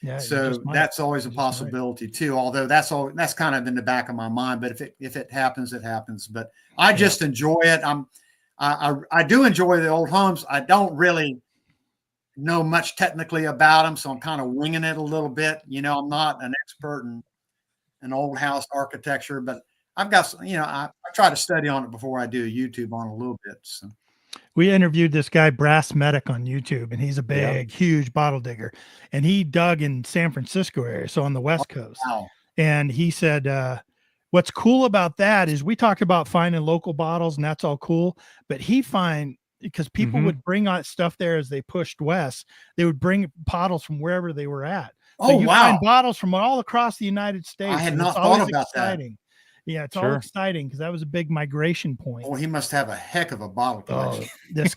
Yeah. So that's always a possibility too. Although that's kind of in the back of my mind. But if it happens, it happens. But I just enjoy it. I do enjoy the old homes. I don't really know much technically about them, so I'm kind of winging it a little bit. I'm not an expert in old house architecture, but I've got I try to study on it before I do YouTube on a little bit. So. We interviewed this guy, Brass Medic, on YouTube, and he's a big, huge bottle digger. And he dug in San Francisco area, so on the West Coast. Wow. And he said, what's cool about that is we talked about finding local bottles, and that's all cool. But because people would bring out stuff there as they pushed west, they would bring bottles from wherever they were at. So you find bottles from all across the United States. I had not thought about that. Yeah, it's all exciting because that was a big migration point. Oh, he must have a heck of a bottle collection. He's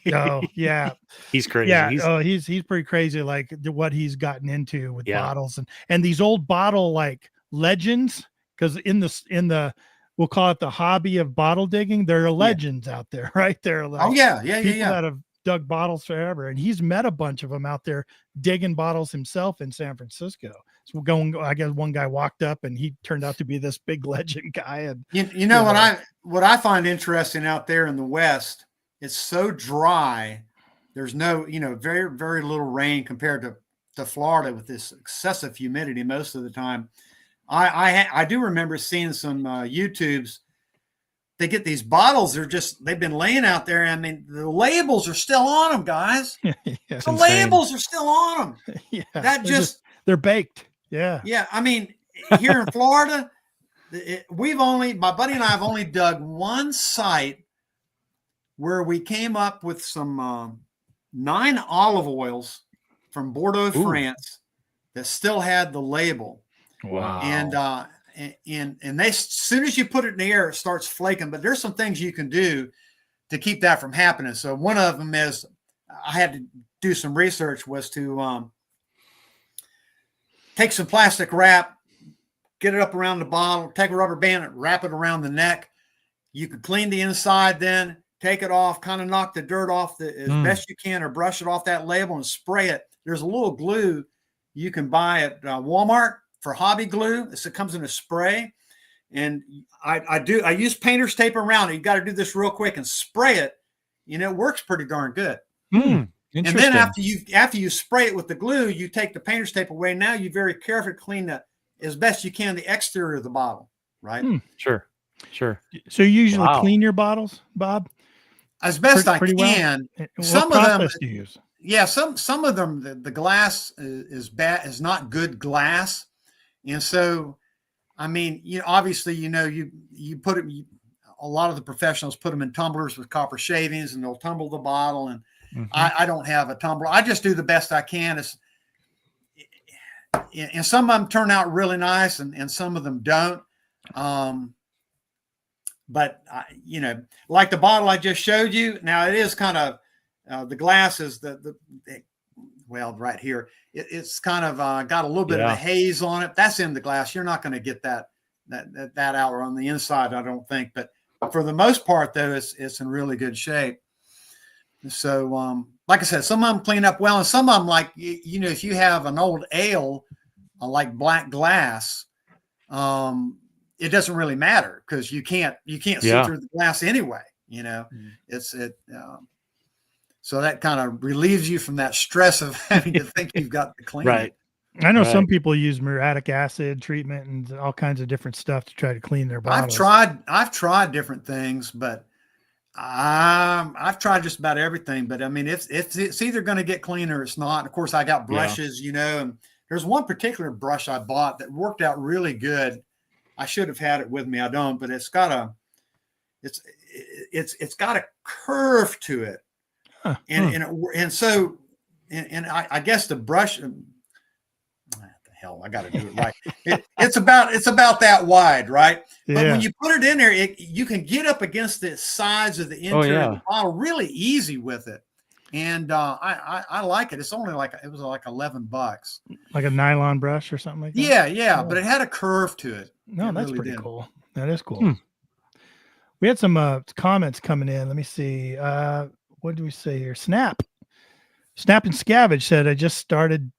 crazy. Yeah, he's pretty crazy. Like what he's gotten into with bottles and these old bottle like legends. Because in the we'll call it the hobby of bottle digging, there are legends out there, right? There are like people that have dug bottles forever, and he's met a bunch of them out there digging bottles himself in San Francisco. So I guess one guy walked up and he turned out to be this big legend guy. And what I find interesting out there in the West, it's so dry. There's no, very, very little rain compared to Florida with this excessive humidity most of the time. I do remember seeing some YouTubes. They get these bottles. They've been laying out there. I mean, the labels are still on them, guys. The labels are still on them. They're baked. Yeah. I mean, here in Florida, my buddy and I have only dug one site where we came up with some 9 olive oils from Bordeaux, France, that still had the label. Wow. And they, as soon as you put it in the air, it starts flaking. But there's some things you can do to keep that from happening. So one of them is, I had to do some research, was to take some plastic wrap, get it up around the bottle, take a rubber band and wrap it around the neck. You can clean the inside, then take it off, kind of knock the dirt off as best you can, or brush it off that label and spray it. There's a little glue you can buy at Walmart for hobby glue. It comes in a spray, and I use painter's tape around it. You got to do this real quick and spray it. It works pretty darn good. And then after you spray it with the glue, you take the painter's tape away. Now you very carefully clean as best you can the exterior of the bottle, right? Sure. So you usually clean your bottles, Bob? As best I can. Well? Some of them do you use? Yeah, some of them the glass is bad, is not good glass. And so, I mean, obviously, you put it, a lot of the professionals put them in tumblers with copper shavings, and they'll tumble the bottle. And I don't have a tumbler. I just do the best I can. And some of them turn out really nice, and some of them don't. But like the bottle I just showed you, now it is kind of, the glass is right here. It's kind of got a little bit of a haze on it. That's in the glass. You're not going to get that out on the inside, I don't think. But for the most part, though, it's in really good shape. So, like I said, some of them clean up well, and some of them, like if you have an old ale like black glass, it doesn't really matter because you can't see through the glass anyway. So that kind of relieves you from that stress of having to think you've got to clean it. I know some people use muriatic acid treatment and all kinds of different stuff to try to clean their bottles. I've tried different things, but I've tried just about everything. But I mean, it's either going to get clean or it's not. Of course, I got brushes, and there's one particular brush I bought that worked out really good. I should have had it with me. I don't, but it's got a curve to it, and I guess the brush. I got to do it right. It's about that wide, right? But when you put it in there, you can get up against the sides of the interior of the bottle really easy with it. And I like it. It's only it was like $11, like a nylon brush or something like that. Yeah. But it had a curve to it. No, that's really pretty cool. That is cool. We had some comments coming in. Let me see. What do we say here? Snap and Scavenge said, I just started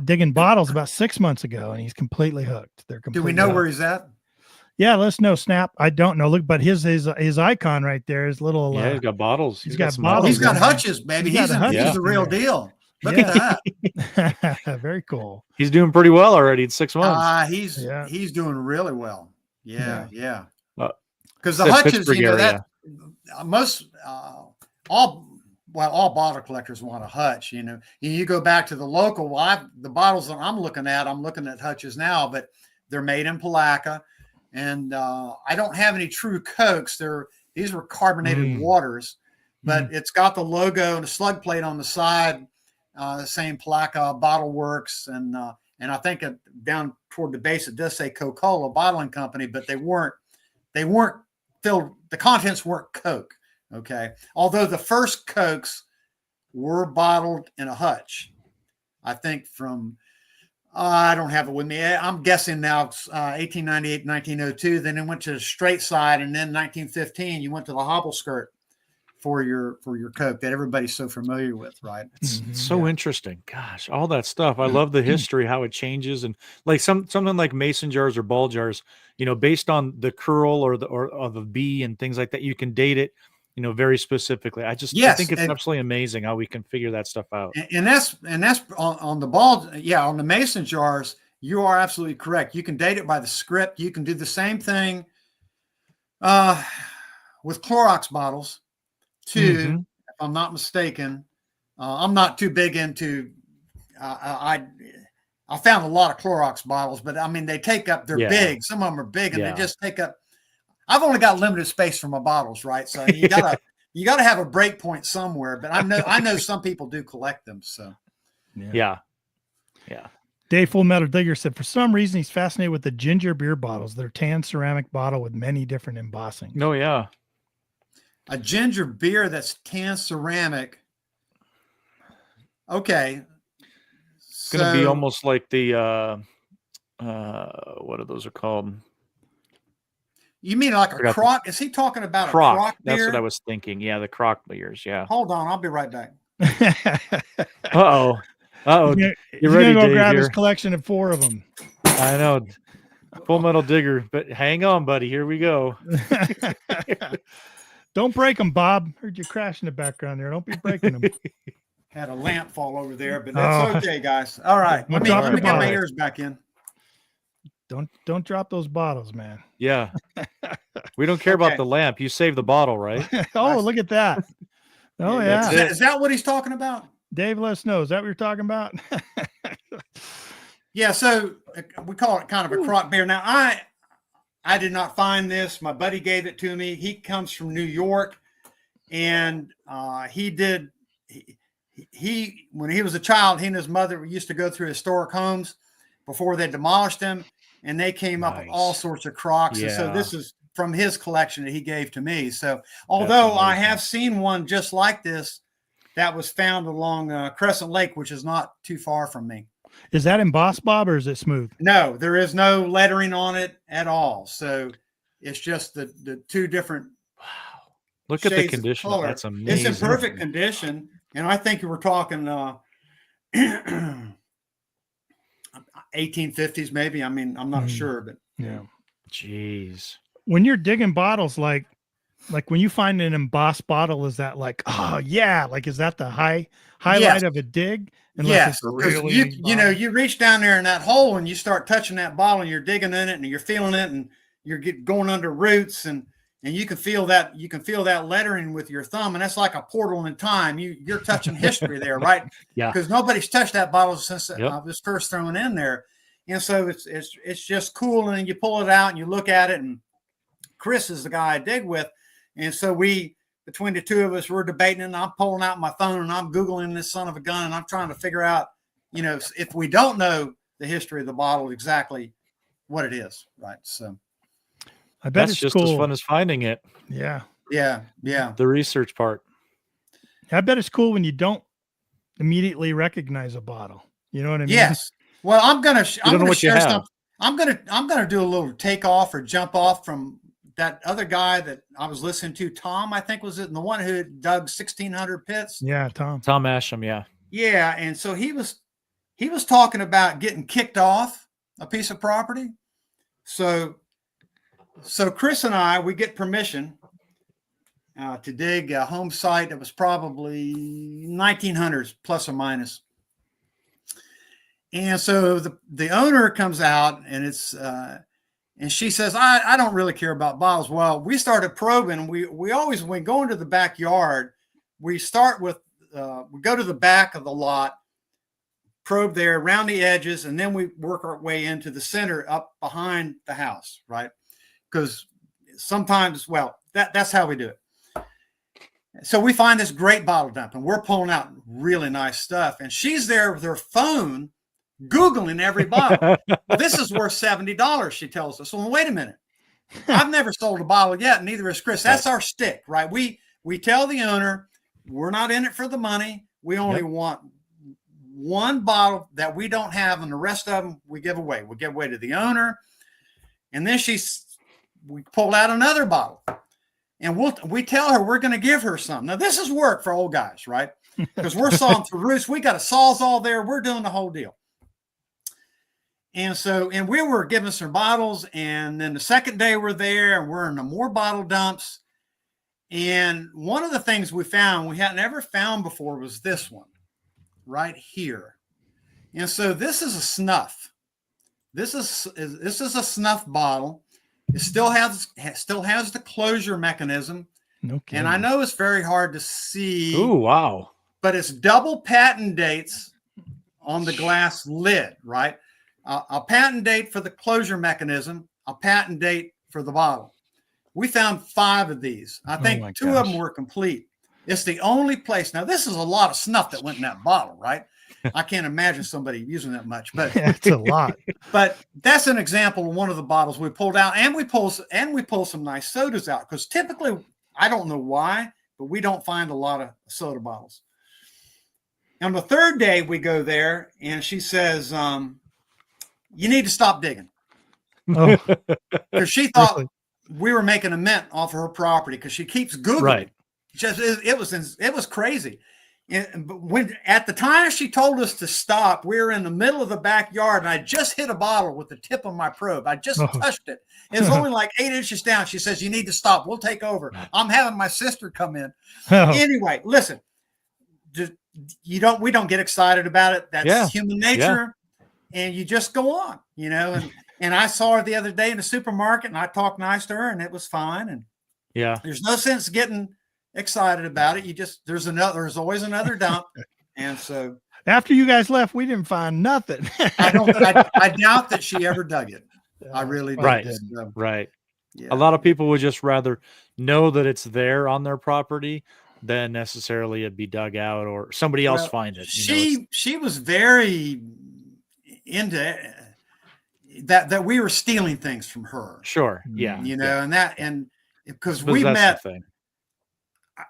digging bottles about 6 months ago, and he's completely hooked. Do we know where he's at? Yeah, let us know. Snap. I don't know. Look, but his icon right there is little. He's got bottles. He's got bottles. He's got hutches, baby. He's the real deal. Look at that. Very cool. He's doing pretty well already in 6 months. He's doing really well. Yeah. Because the hutches, all bottle collectors want a hutch. You go back to the local. The bottles that I'm looking at hutches now, but they're made in Palaca, and I don't have any true Cokes. These were carbonated waters, but it's got the logo and a slug plate on the side, the same Palaca Bottle Works, and I think down toward the base it does say Coca-Cola Bottling Company, but they weren't filled. The contents weren't Coke. Okay. Although the first Cokes were bottled in a hutch, I think from, I don't have it with me. I'm guessing now it's 1898, 1902. Then it went to the straight side. And then 1915, you went to the hobble skirt for your Coke that everybody's so familiar with, right? It's so interesting. Gosh, all that stuff. I love the history, how it changes. And like something like mason jars or ball jars, based on the curl or the bee and things like that, you can date it, very specifically. I think it's absolutely amazing how we can figure that stuff out. And that's on the ball. Yeah. On the mason jars, you are absolutely correct. You can date it by the script. You can do the same thing with Clorox bottles too, if I'm not mistaken. I'm not too big into, I found a lot of Clorox bottles, but I mean, they're big. Some of them are big and they just take up. I've only got limited space for my bottles, right? So you gotta have a break point somewhere. But I know some people do collect them. So yeah. Dave Full Metal Digger said, for some reason he's fascinated with the ginger beer bottles. They're tan ceramic bottle with many different embossings. Oh yeah, a ginger beer that's tan ceramic. Okay, it's gonna be almost like the what are those called? You mean like a crock? Is he talking about a crock beer? That's what I was thinking. Yeah, the crock beers. Yeah. Hold on, I'll be right back. Uh-oh. You're ready, gonna go grab his collection of 4 of them. I know. Full Metal Digger, but hang on, buddy. Here we go. Don't break them, Bob. Heard you crash in the background there. Don't be breaking them. Had a lamp fall over there, but that's okay, guys. All right. Let me get my ears back in. Don't drop those bottles, man. Yeah. We don't care about the lamp. You save the bottle, right? Look at that. Oh, yeah. Is that what he's talking about? Dave, let us know. Is that what you're talking about? Yeah. So we call it kind of a crock beer. Now, I did not find this. My buddy gave it to me. He comes from New York, and when he was a child, he and his mother used to go through historic homes before they demolished them. And they came up with all sorts of crocks. Yeah. And so this is from his collection that he gave to me. So although I have seen one just like this that was found along Crescent Lake, which is not too far from me. Is that embossed, Bob, or is it smooth? No, there is no lettering on it at all. So it's just the 2 different. Wow. Look at the shades of condition. color. That's It's amazing. in perfect condition. And I think we're talking 1850s, maybe. I mean, I'm not sure, but Yeah. Jeez. When you're digging bottles, like when you find an embossed bottle, is that like, oh yeah, like is that the highlight Yes. of a dig? Yes, it's because really you reach down there in that hole and you start touching that bottle and you're digging in it and you're feeling it and you're going under roots and you can feel that lettering with your thumb, and that's like a portal in time. You're touching history there, right? Yeah. Because nobody's touched that bottle since I was first thrown in there, and so it's just cool. And then you pull it out and you look at it, and Chris is the guy I dig with, and so between the two of us, we're debating, and I'm pulling out my phone and I'm Googling this son of a gun, and I'm trying to figure out, if we don't know the history of the bottle, exactly what it is, right? So I bet that's it's just cool. as fun as finding it. Yeah. The research part. I bet it's cool when you don't immediately recognize a bottle. You know what I mean? Yes. Well, I'm gonna share something. I'm gonna do a little takeoff or jump off from that other guy that I was listening to, Tom, I think was it, and the one who dug 1,600 pits. Yeah, Tom Asham, yeah. Yeah, and so he was talking about getting kicked off a piece of property. So Chris and we get permission to dig a home site that was probably 1900s plus or minus. And so the owner comes out and it's and she says, I don't really care about bottles. Well, we started probing. We always, when we go into the backyard, we start with, we go to the back of the lot, probe there around the edges, and then we work our way into the center up behind the house, right? Because sometimes, well, that's how we do it. So we find this great bottle dump and we're pulling out really nice stuff. And she's there with her phone, Googling every bottle. Well, this is worth $70, she tells us. Well, wait a minute. I've never sold a bottle yet, neither has Chris. That's our stick, right? We tell the owner, we're not in it for the money. We only want one bottle that we don't have, and the rest of them we give away. We give away to the owner. And then we pull out another bottle. And we tell her we're going to give her some. Now, this is work for old guys, right? Because we're sawing through roots. We got a sawzall there. We're doing the whole deal. And so, and we were giving some bottles. And then the second day we're there and we're in the more bottle dumps. And one of the things we found we hadn't ever found before was this one right here. And so this is a snuff. This is a snuff bottle. It still has the closure mechanism. No kidding. And I know it's very hard to see. Oh, wow. But it's double patent dates on the glass lid, right? A patent date for the closure mechanism, a patent date for the bottle. We found 5 of these. I think 2 of them were complete. It's the only place. Now, this is a lot of snuff that went in that bottle, right? I can't imagine somebody using that much, but it's a lot. But that's an example of one of the bottles we pulled out, and we pull some nice sodas out, because typically, I don't know why, but we don't find a lot of soda bottles. On the third day we go there, and she says, you need to stop digging. Oh, because she thought we were making a mint off of her property, because she keeps Googling. Right. It was crazy. And when at the time she told us to stop, we were in the middle of the backyard, and I just hit a bottle with the tip of my probe. I just touched it. It's only like 8 inches down. She says, you need to stop. We'll take over. I'm having my sister come in. Anyway, listen, we don't get excited about it. That's human nature. And you just go on, and I saw her the other day in the supermarket, and I talked nice to her, and it was fine. And there's no sense getting excited about it. There's always another dump. And so after you guys left, we didn't find nothing. I doubt that she ever dug it. I really did. Right. So, right. Yeah. A lot of people would just rather know that it's there on their property than necessarily it be dug out or somebody else find it. She was very into that we were stealing things from her. Sure. Yeah. And because we met,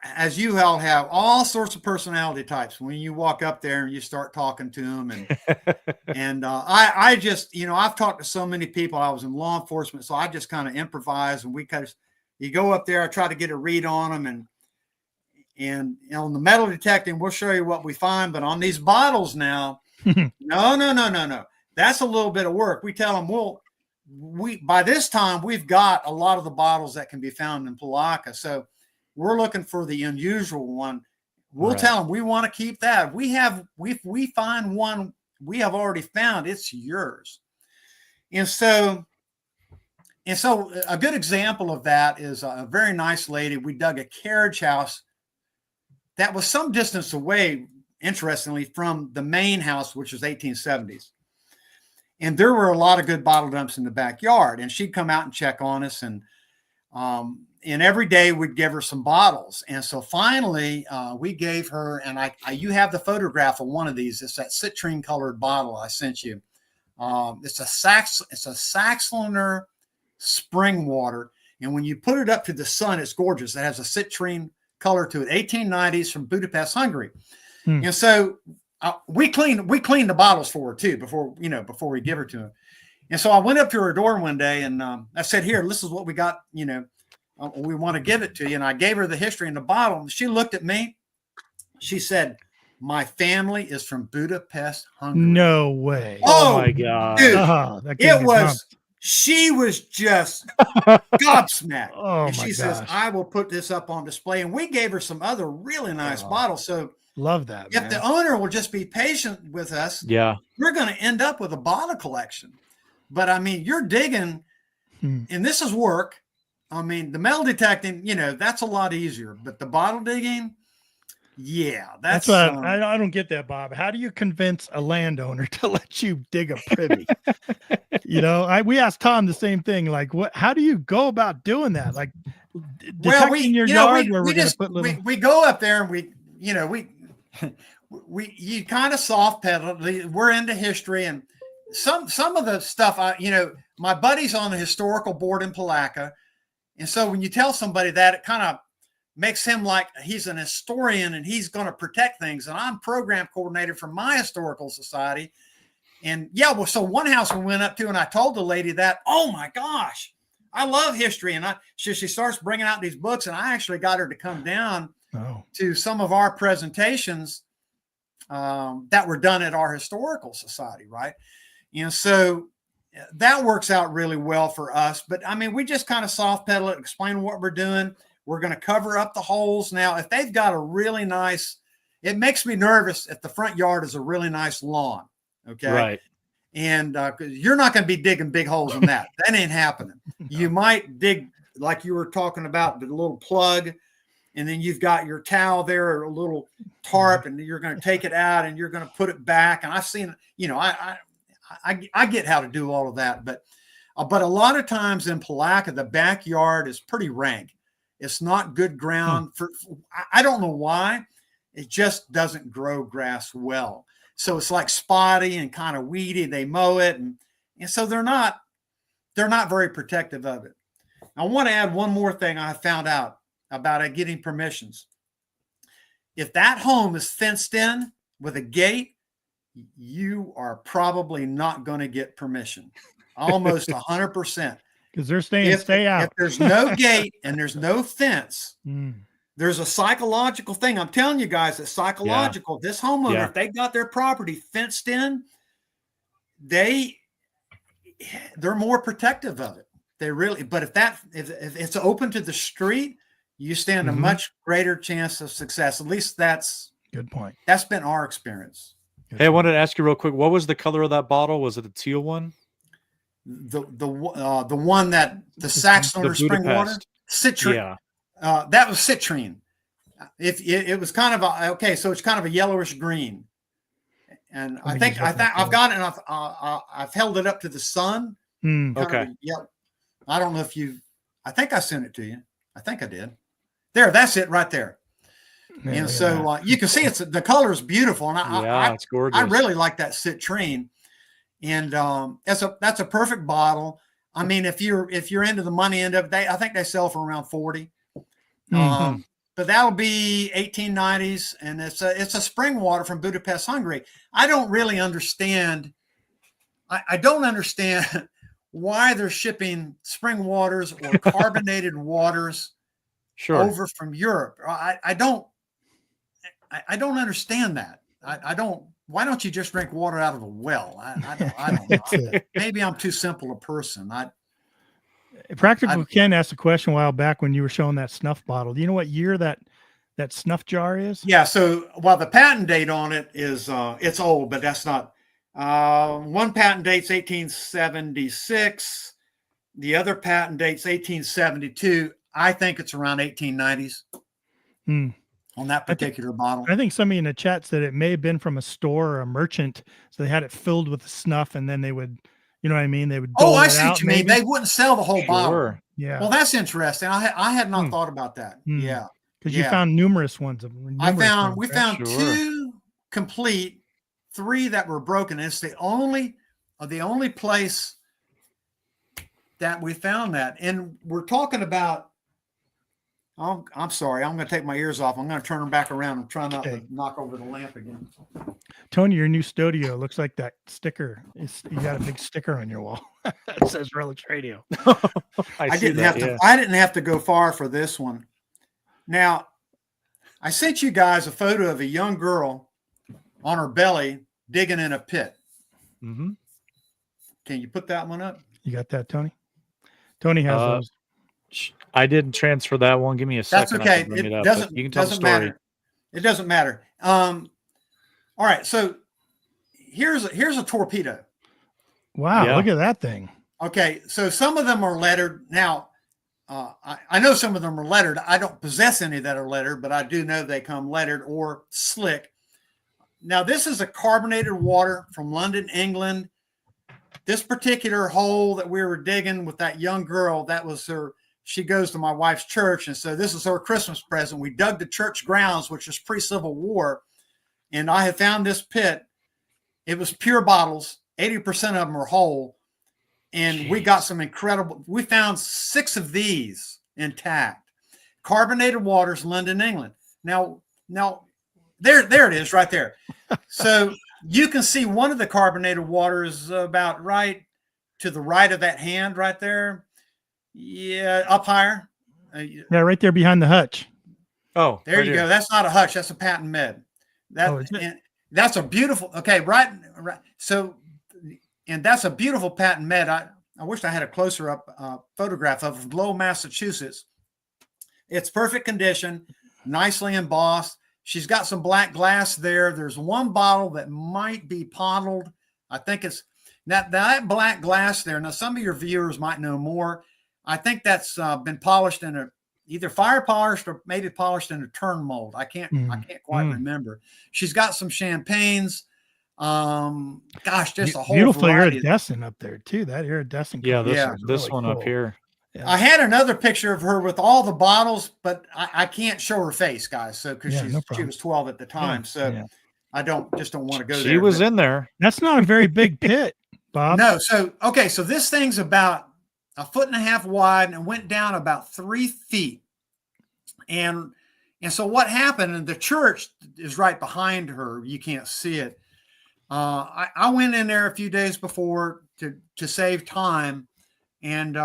as you all have, all sorts of personality types. When you walk up there and you start talking to them, and I just, I've talked to so many people. I was in law enforcement, so I just kind of improvise, and we kind of, you go up there, I try to get a read on them, and on the metal detecting, we'll show you what we find. But on these bottles now, no. That's a little bit of work. We tell them, by this time, we've got a lot of the bottles that can be found in Palaca. So we're looking for the unusual one. We'll tell them we want to keep that. We find one we have already found, it's yours. And so a good example of that is a very nice lady. We dug a carriage house that was some distance away, interestingly, from the main house, which was 1870s. And there were a lot of good bottle dumps in the backyard. And she'd come out and check on us. And every day we'd give her some bottles. And so finally we gave her, and you have the photograph of one of these. It's that citrine colored bottle I sent you. It's a Saxliner spring water. And when you put it up to the sun, it's gorgeous. It has a citrine color to it. 1890s from Budapest, Hungary. And so we cleaned the bottles for her too before we give her to her. And so I went up to her door one day and I said, "Here, this is what we got. We want to give it to you." And I gave her the history in the bottle. And she looked at me. She said, "My family is from Budapest, Hungary." No way. Oh my God. Dude, she was just gobsmacked. Oh, and she says, "I will put this up on display." And we gave her some other really nice bottles. So love that. If the owner will just be patient with us, we're going to end up with a bottle collection. But I mean, you're digging, and this is work. I mean, the metal detecting, that's a lot easier. But the bottle digging, that's what I don't get that, Bob. How do you convince a landowner to let you dig a privy? We asked Tom the same thing. Like, how do you go about doing that? Like, detecting your yard where we're going to put little. We go up there and you kind of soft pedal. We're into history and some of the stuff. My buddy's on the historical board in Palaca, and so when you tell somebody that, it kind of makes him like he's an historian and he's going to protect things. And I'm program coordinator for my historical society. And so one house we went up to, and I told the lady that, "Oh my gosh, I love history." And she starts bringing out these books, and I actually got her to come down to some of our presentations that were done at our historical society. Right. And so that works out really well for us. But I mean, we just kind of soft pedal it, explain what we're doing. We're going to cover up the holes. Now, if they've got a really nice, it makes me nervous if the front yard is a really nice lawn. Okay. Right. And you're not going to be digging big holes in that. That ain't happening. You might dig, like you were talking about, the little plug, and then you've got your towel there, or a little tarp, and you're going to take it out and you're going to put it back. And I've seen, I get how to do all of that. But a lot of times in Palaca, the backyard is pretty rank. It's not good ground I don't know why. It just doesn't grow grass well. So it's like spotty and kind of weedy. They mow it. And so they're not very protective of it. I want to add one more thing I found out about getting permissions. If that home is fenced in with a gate, you are probably not going to get permission. Almost 100%. Because they're stay out. If there's no gate and there's no fence, there's a psychological thing. I'm telling you guys, it's psychological. This homeowner, if they got their property fenced in, they're more protective of it. They really. But if it's open to the street, you stand a much greater chance of success. At least that's good point. That's been our experience. Hey, I wanted to ask you real quick. What was the color of that bottle? Was it a teal one? The one that the Saxliner spring water, citrine. Yeah. That was citrine. If it was kind of so it's kind of a yellowish green. And I've got it, and I've held it up to the sun. Okay. I don't know if I think I sent it to you. I think I did. There, that's it right there. Yeah, and so you can see the color is beautiful, and it's gorgeous. I really like that citrine, and that's a perfect bottle. I mean, if you're into the money end of it, I think they sell for around 40. But that'll be 1890s, and it's a spring water from Budapest, Hungary. I don't really understand. I don't understand why they're shipping spring waters or carbonated waters over from Europe. I don't understand that. I don't. Why don't you just drink water out of a well? I don't know. Maybe I'm too simple a person. Practical Ken asked a question a while back when you were showing that snuff bottle. Do you know what year that snuff jar is? Yeah. So while the patent date on it is it's old, but that's not. One patent date's 1876. The other patent date's 1872. I think it's around 1890s on that particular bottle. I think somebody in the chat said it may have been from a store or a merchant. So they had it filled with snuff and then they would, you know what I mean? They would. Oh, I see what you mean. They wouldn't sell the whole bottle. Yeah. Well, that's interesting. I had not thought about that. Yeah. Because you found numerous ones. We found 2 complete, 3 that were broken. It's the only place that we found that. And we're talking about, I'm sorry, I'm going to take my ears off. I'm going to turn them back around and try not to knock over the lamp again. Tony, your new studio looks like that sticker. You got a big sticker on your wall. It says Relics Radio. I didn't have to go far for this one. Now, I sent you guys a photo of a young girl on her belly digging in a pit. Mm-hmm. Can you put that one up? You got that, Tony? Tony has those. I didn't transfer that one. Give me a second. That's okay. You can tell the story. Matter. It doesn't matter. All right. So here's a torpedo. Wow. Yeah. Look at that thing. Okay. So some of them are lettered. Now, I know some of them are lettered. I don't possess any that are lettered, but I do know they come lettered or slick. Now, this is a carbonated water from London, England. This particular hole that we were digging with that young girl, that was her. She goes to my wife's church, and so this is her Christmas present. We dug the church grounds, which is pre-Civil War, and I had found this pit. It was pure bottles. 80% of them are whole, and we got some incredible. We found 6 of these intact. Carbonated waters, London, England. Now, there it is, right there. So you can see one of the carbonated waters about right to the right of that hand, right there. Yeah, up higher. Yeah, right there behind the hutch. Oh, there you go. That's not a hutch. That's a patent med. That's a beautiful. Okay, right. So, and that's a beautiful patent med. I wish I had a closer up photograph of it from Lowell, Massachusetts. It's perfect condition, nicely embossed. She's got some black glass there. There's one bottle that might be pottled. I think it's that black glass there. Now, some of your viewers might know more. I think that's been polished in either fire polished or maybe polished in a turn mold. I can't quite remember. She's got some champagnes. Gosh, just a whole beautiful iridescent up there too. That iridescent. Yeah, this one cool. Up here. Yeah. I had another picture of her with all the bottles, but I can't show her face, guys. So because she was 12 at the time, I don't want to go there. She was in there. That's not a very big pit, Bob. No. So so this thing's about 1.5 feet wide and went down about 3 feet. And so what happened, and the church is right behind her. You can't see it. I went in there a few days before to save time. And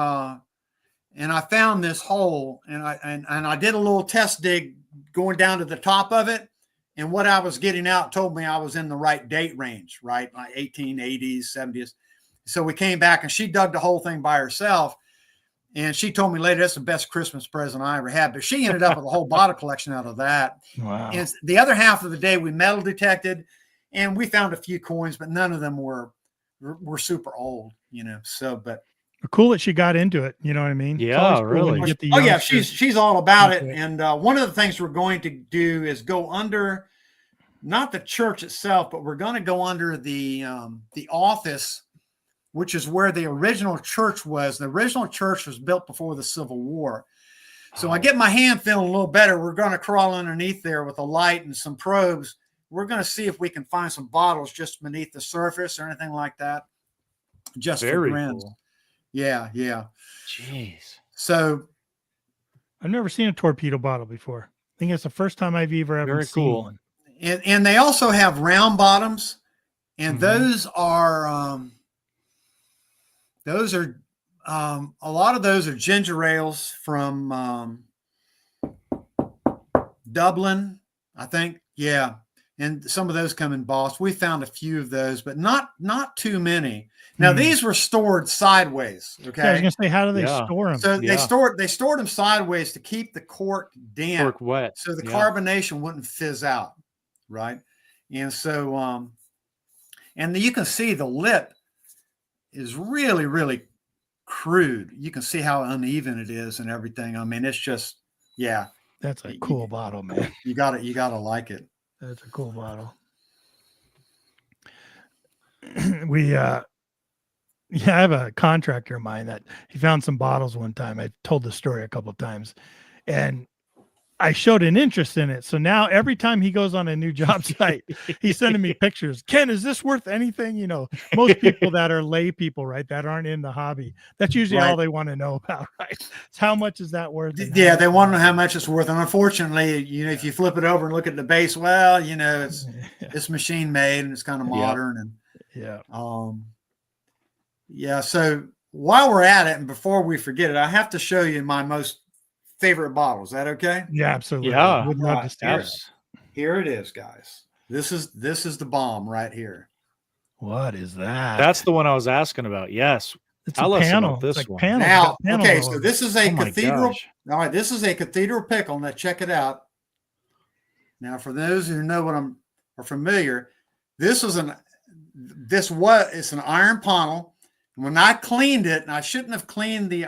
I found this hole, and I did a little test dig going down to the top of it. And what I was getting out told me I was in the right date range, right? Like 1880s, 70s. So we came back, and she dug the whole thing by herself. And she told me later, that's the best Christmas present I ever had. But she ended up with a whole bottle collection out of that. Wow. And the other half of the day, we metal detected, and we found a few coins, but none of them were super old, So, but cool that she got into it. You know what I mean? Yeah, really. Oh yeah, she's all about it. And one of the things we're going to do is go under, not the church itself, but we're going to go under the office, which is where the original church was. The original church was built before the Civil War. So I get my hand feeling a little better. We're going to crawl underneath there with a light and some probes. We're going to see if we can find some bottles just beneath the surface or anything like that. Just very for grins. Cool. Yeah. Jeez. So I've never seen a torpedo bottle before. I think it's the first time I've ever seen one. And they also have round bottoms, and those are Those are a lot of those are ginger ales from Dublin, I think. Yeah. And some of those come in Boss. We found a few of those, but not too many. Now these were stored sideways. Okay. Yeah, I was gonna say, how do they store them? So they stored them sideways to keep the cork damp, cork wet, so the carbonation wouldn't fizz out, right? And so and you can see the lip is really, really crude. You can see how uneven it is and everything. I mean, it's just, yeah. That's a cool bottle, man. You gotta like it. That's a cool bottle. I have a contractor of mine that he found some bottles one time. I told the story a couple of times, and I showed an interest in it. So now every time he goes on a new job site, he's sending me pictures. Ken, is this worth anything? You know, most people that are lay people, right, that aren't in the hobby, that's usually all they want to know about, right? It's how much is that worth? Yeah, they want to know how much it's worth. And unfortunately, you know, if you flip it over and look at the base, well, you know, it's machine made and it's kind of modern. And yeah. So while we're at it, and before we forget it, I have to show you my most favorite bottle. Is that okay? Yeah, absolutely. Yeah. Would love to see it. Here it is, guys. This is the bomb right here. What is that? That's the one I was asking about. Yes. It's a panel. This like one. Now, okay, so this is a cathedral. Gosh. All right, this is a cathedral pickle. Now check it out. Now, for those who know what are familiar, it's an iron panel. When I cleaned it, and I shouldn't have cleaned the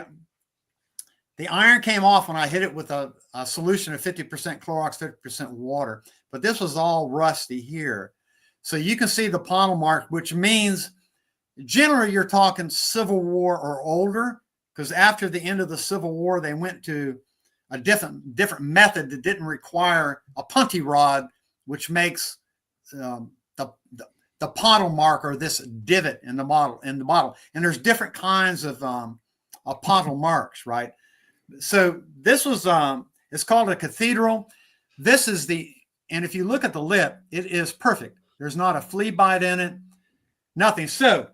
iron came off when I hit it with a solution of 50% Clorox, 50% water. But this was all rusty here. So you can see the panel mark, which means generally you're talking Civil War or older, because after the end of the Civil War, they went to a different method that didn't require a punty rod, which makes the panel mark, or this divot in the bottle. And there's different kinds of panel marks, right? So this was it's called a cathedral. This is and if you look at the lip, it is perfect. There's not a flea bite in it, nothing. So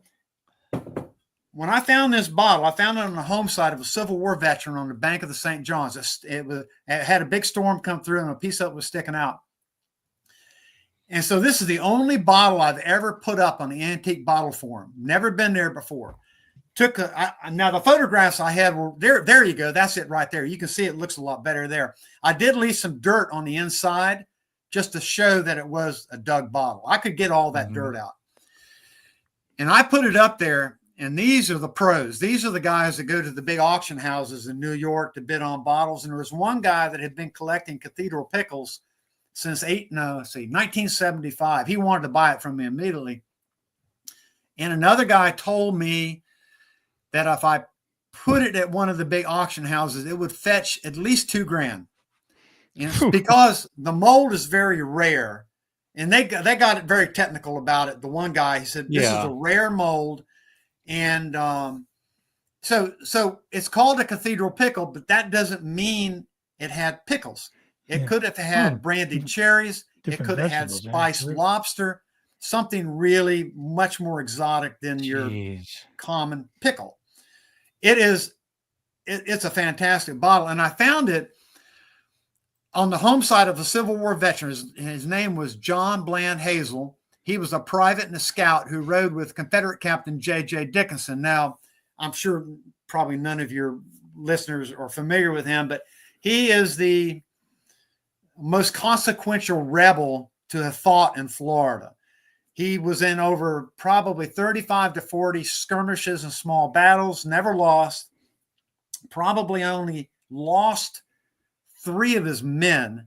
when I found this bottle, I found it on the home site of a Civil War veteran on the bank of the St. Johns. It had a big storm come through and a piece of it was sticking out. And so this is the only bottle I've ever put up on the antique bottle forum. Never been there before. Now the photographs I had were there. There you go. That's it right there. You can see it looks a lot better there. I did leave some dirt on the inside just to show that it was a dug bottle. I could get all that dirt out. And I put it up there, and these are the pros. These are the guys that go to the big auction houses in New York to bid on bottles. And there was one guy that had been collecting cathedral pickles since 1975. He wanted to buy it from me immediately. And another guy told me that if I put it at one of the big auction houses, it would fetch at least $2,000. And it's because the mold is very rare. And they got it very technical about it. The one guy, he said, this is a rare mold. And so it's called a cathedral pickle, but that doesn't mean it had pickles. It could have had brandied cherries. It could have had spiced lobster, something really much more exotic than your common pickle. It's a fantastic bottle. And I found it on the home side of a Civil War veteran. His name was John Bland Hazel. He was a private and a scout who rode with Confederate Captain J.J. Dickinson. Now, I'm sure probably none of your listeners are familiar with him, but he is the most consequential rebel to have fought in Florida. He was in over probably 35 to 40 skirmishes and small battles, never lost, probably only lost 3 of his men.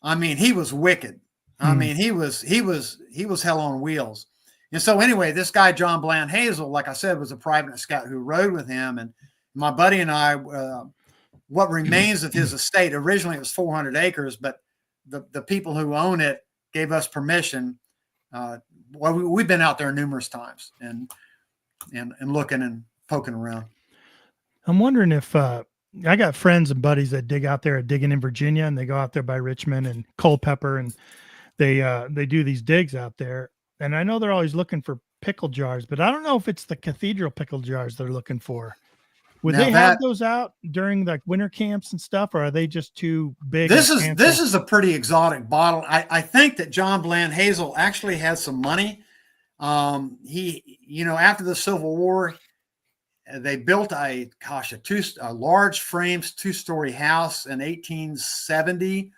I mean, he was wicked. I mean, he was hell on wheels. And so anyway, this guy, John Bland Hazel, like I said, was a private scout who rode with him. And my buddy and I, what remains of his estate, originally it was 400 acres, but the people who own it gave us permission. Well, we've been out there numerous times and looking and poking around. I'm wondering if I got friends and buddies that dig out there, digging in Virginia, and they go out there by Richmond and Culpeper, and they do these digs out there. And I know they're always looking for pickle jars, but I don't know if it's the cathedral pickle jars they're looking for. Would Now they have those out during like winter camps and stuff, or are they just too big? This is a pretty exotic bottle. I think that John Bland Hazel actually has some money. He, after the Civil War, they built a large frames 2-story house in 1870,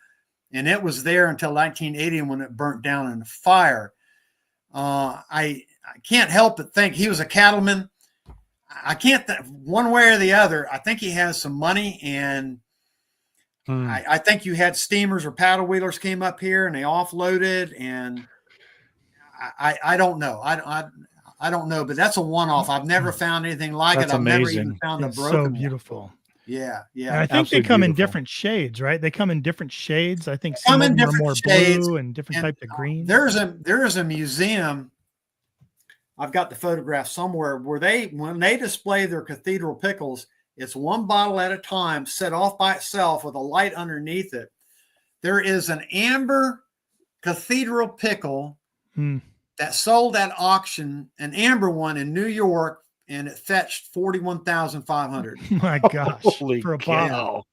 and it was there until 1980 when it burnt down in a fire. I can't help but think he was a cattleman. I can't one way or the other. I think he has some money, and I think you had steamers or paddle wheelers came up here and they offloaded, and I don't know. I don't know, but that's a one-off. I've never found anything like it. I've never even found a broken so beautiful. One. Yeah. And I think they come in different shades, right? They come in different shades. I think some of them are more shades, blue and different types of green. There is a museum. I've got the photograph somewhere where when they display their cathedral pickles, it's one bottle at a time, set off by itself with a light underneath it. There is an amber cathedral pickle that sold at auction, an amber one in New York, and it fetched $41,500. Oh my gosh, Holy for a cow. bottle.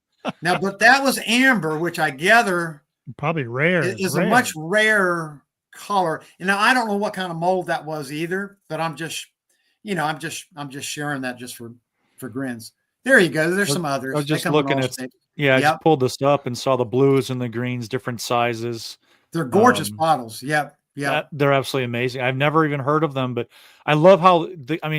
Now, but that was amber, which I gather probably rare. Is a much rarer color. And now I don't know what kind of mold that was either, but I'm just sharing that just for grins. There you go. There's some others. I was just looking at, I just pulled this up and saw the blues and the greens, different sizes. They're gorgeous bottles. Yep. Yeah. They're absolutely amazing. I've never even heard of them, but I love how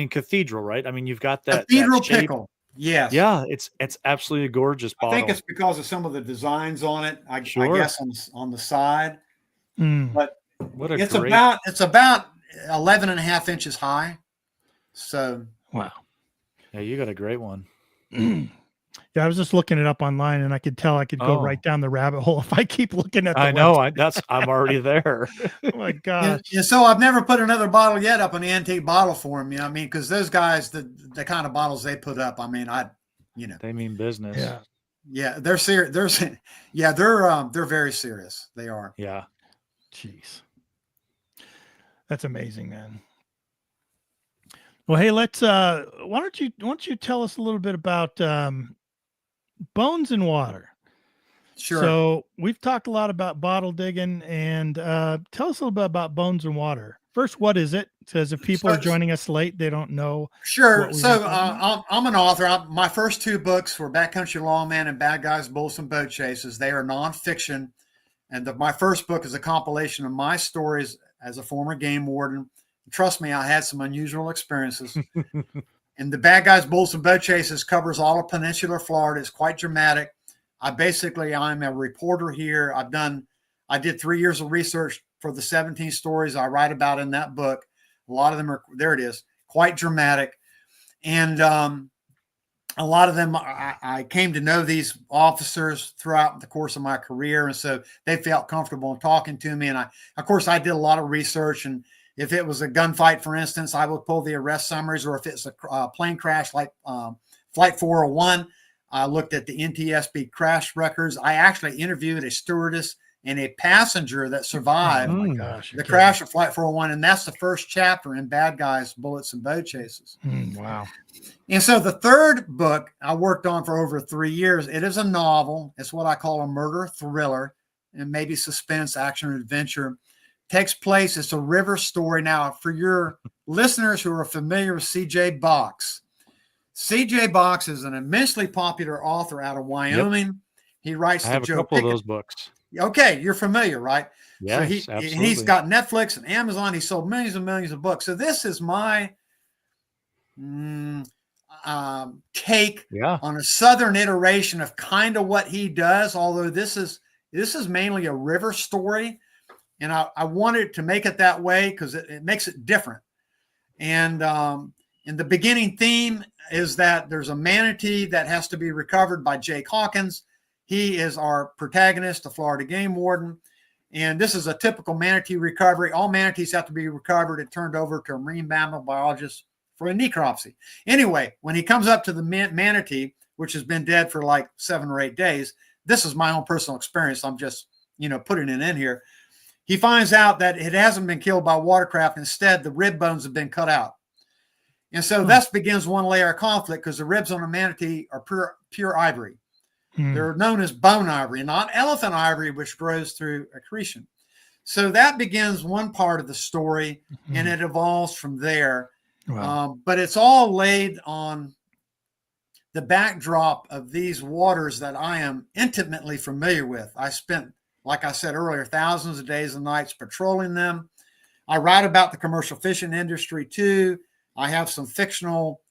cathedral, right? I mean, you've got that cathedral that pickle. Yes. Yeah. It's absolutely a gorgeous bottle. I think it's because of some of the designs on it. I guess on the side, but it's about 11 and a half inches high. So, wow. Yeah. You got a great one. Yeah, I was just looking it up online, and I could tell I could go right down the rabbit hole if I keep looking at. I'm already there. Oh my gosh! And so I've never put another bottle yet up on the antique bottle forum. You know what I mean? Because those guys, the kind of bottles they put up, I mean, they mean business. Yeah, they're serious. They're very serious. They are. Yeah. Jeez, that's amazing, man. Well, hey, let's. Why don't you tell us a little bit about Bones in Water? Sure. So we've talked a lot about bottle digging, and tell us a little bit about Bones in Water. First, what is it? Because if people are joining us late, they don't know. Sure. So I'm an author. My first two books were Backcountry Lawman and Bad Guys, Bulls, and Boat Chases. They are nonfiction, and my first book is a compilation of my stories as a former game warden. Trust me, I had some unusual experiences. And the Bad Guys, Bulls, and Boat Chases covers all of Peninsular Florida. It's quite dramatic. I'm a reporter here. I did 3 years of research for the 17 stories I write about in that book. A lot of them there it is, quite dramatic. And a lot of them, I came to know these officers throughout the course of my career. And so they felt comfortable in talking to me. And I did a lot of research, and if it was a gunfight, for instance, I would pull the arrest summaries, or if it's a plane crash like Flight 401, I looked at the NTSB crash records. I actually interviewed a stewardess and a passenger that survived the crash of Flight 401, and that's the first chapter in Bad Guys, Bullets, and Boat Chases. Wow. And so the third book I worked on for over 3 years. It is a novel. It's what I call a murder thriller, and maybe suspense, action, or adventure. Takes place. It's a river story. Now, for your listeners who are familiar with C.J. Box, C.J. Box is an immensely popular author out of Wyoming. Yep. He writes a couple of those books. Okay, you're familiar, right? Yes, so he's got Netflix and Amazon. He sold millions and millions of books. So this is my take on a Southern iteration of kind of what he does. Although this is mainly a river story. And I wanted to make it that way because it makes it different. And the beginning theme is that there's a manatee that has to be recovered by Jake Hawkins. He is our protagonist, the Florida game warden. And this is a typical manatee recovery. All manatees have to be recovered and turned over to a marine mammal biologist for a necropsy. Anyway, when he comes up to the manatee, which has been dead for like 7 or 8 days, this is my own personal experience. I'm just, putting it in here. he finds out that it hasn't been killed by watercraft. Instead, the rib bones have been cut out. And so thus begins one layer of conflict, because the ribs on a manatee are pure ivory. They're known as bone ivory, not elephant ivory, which grows through accretion. So that begins one part of the story, and it evolves from there. Wow. But it's all laid on the backdrop of these waters that I am intimately familiar with. I spent, like I said earlier, thousands of days and nights patrolling them. I write about the commercial fishing industry too. I have some fictional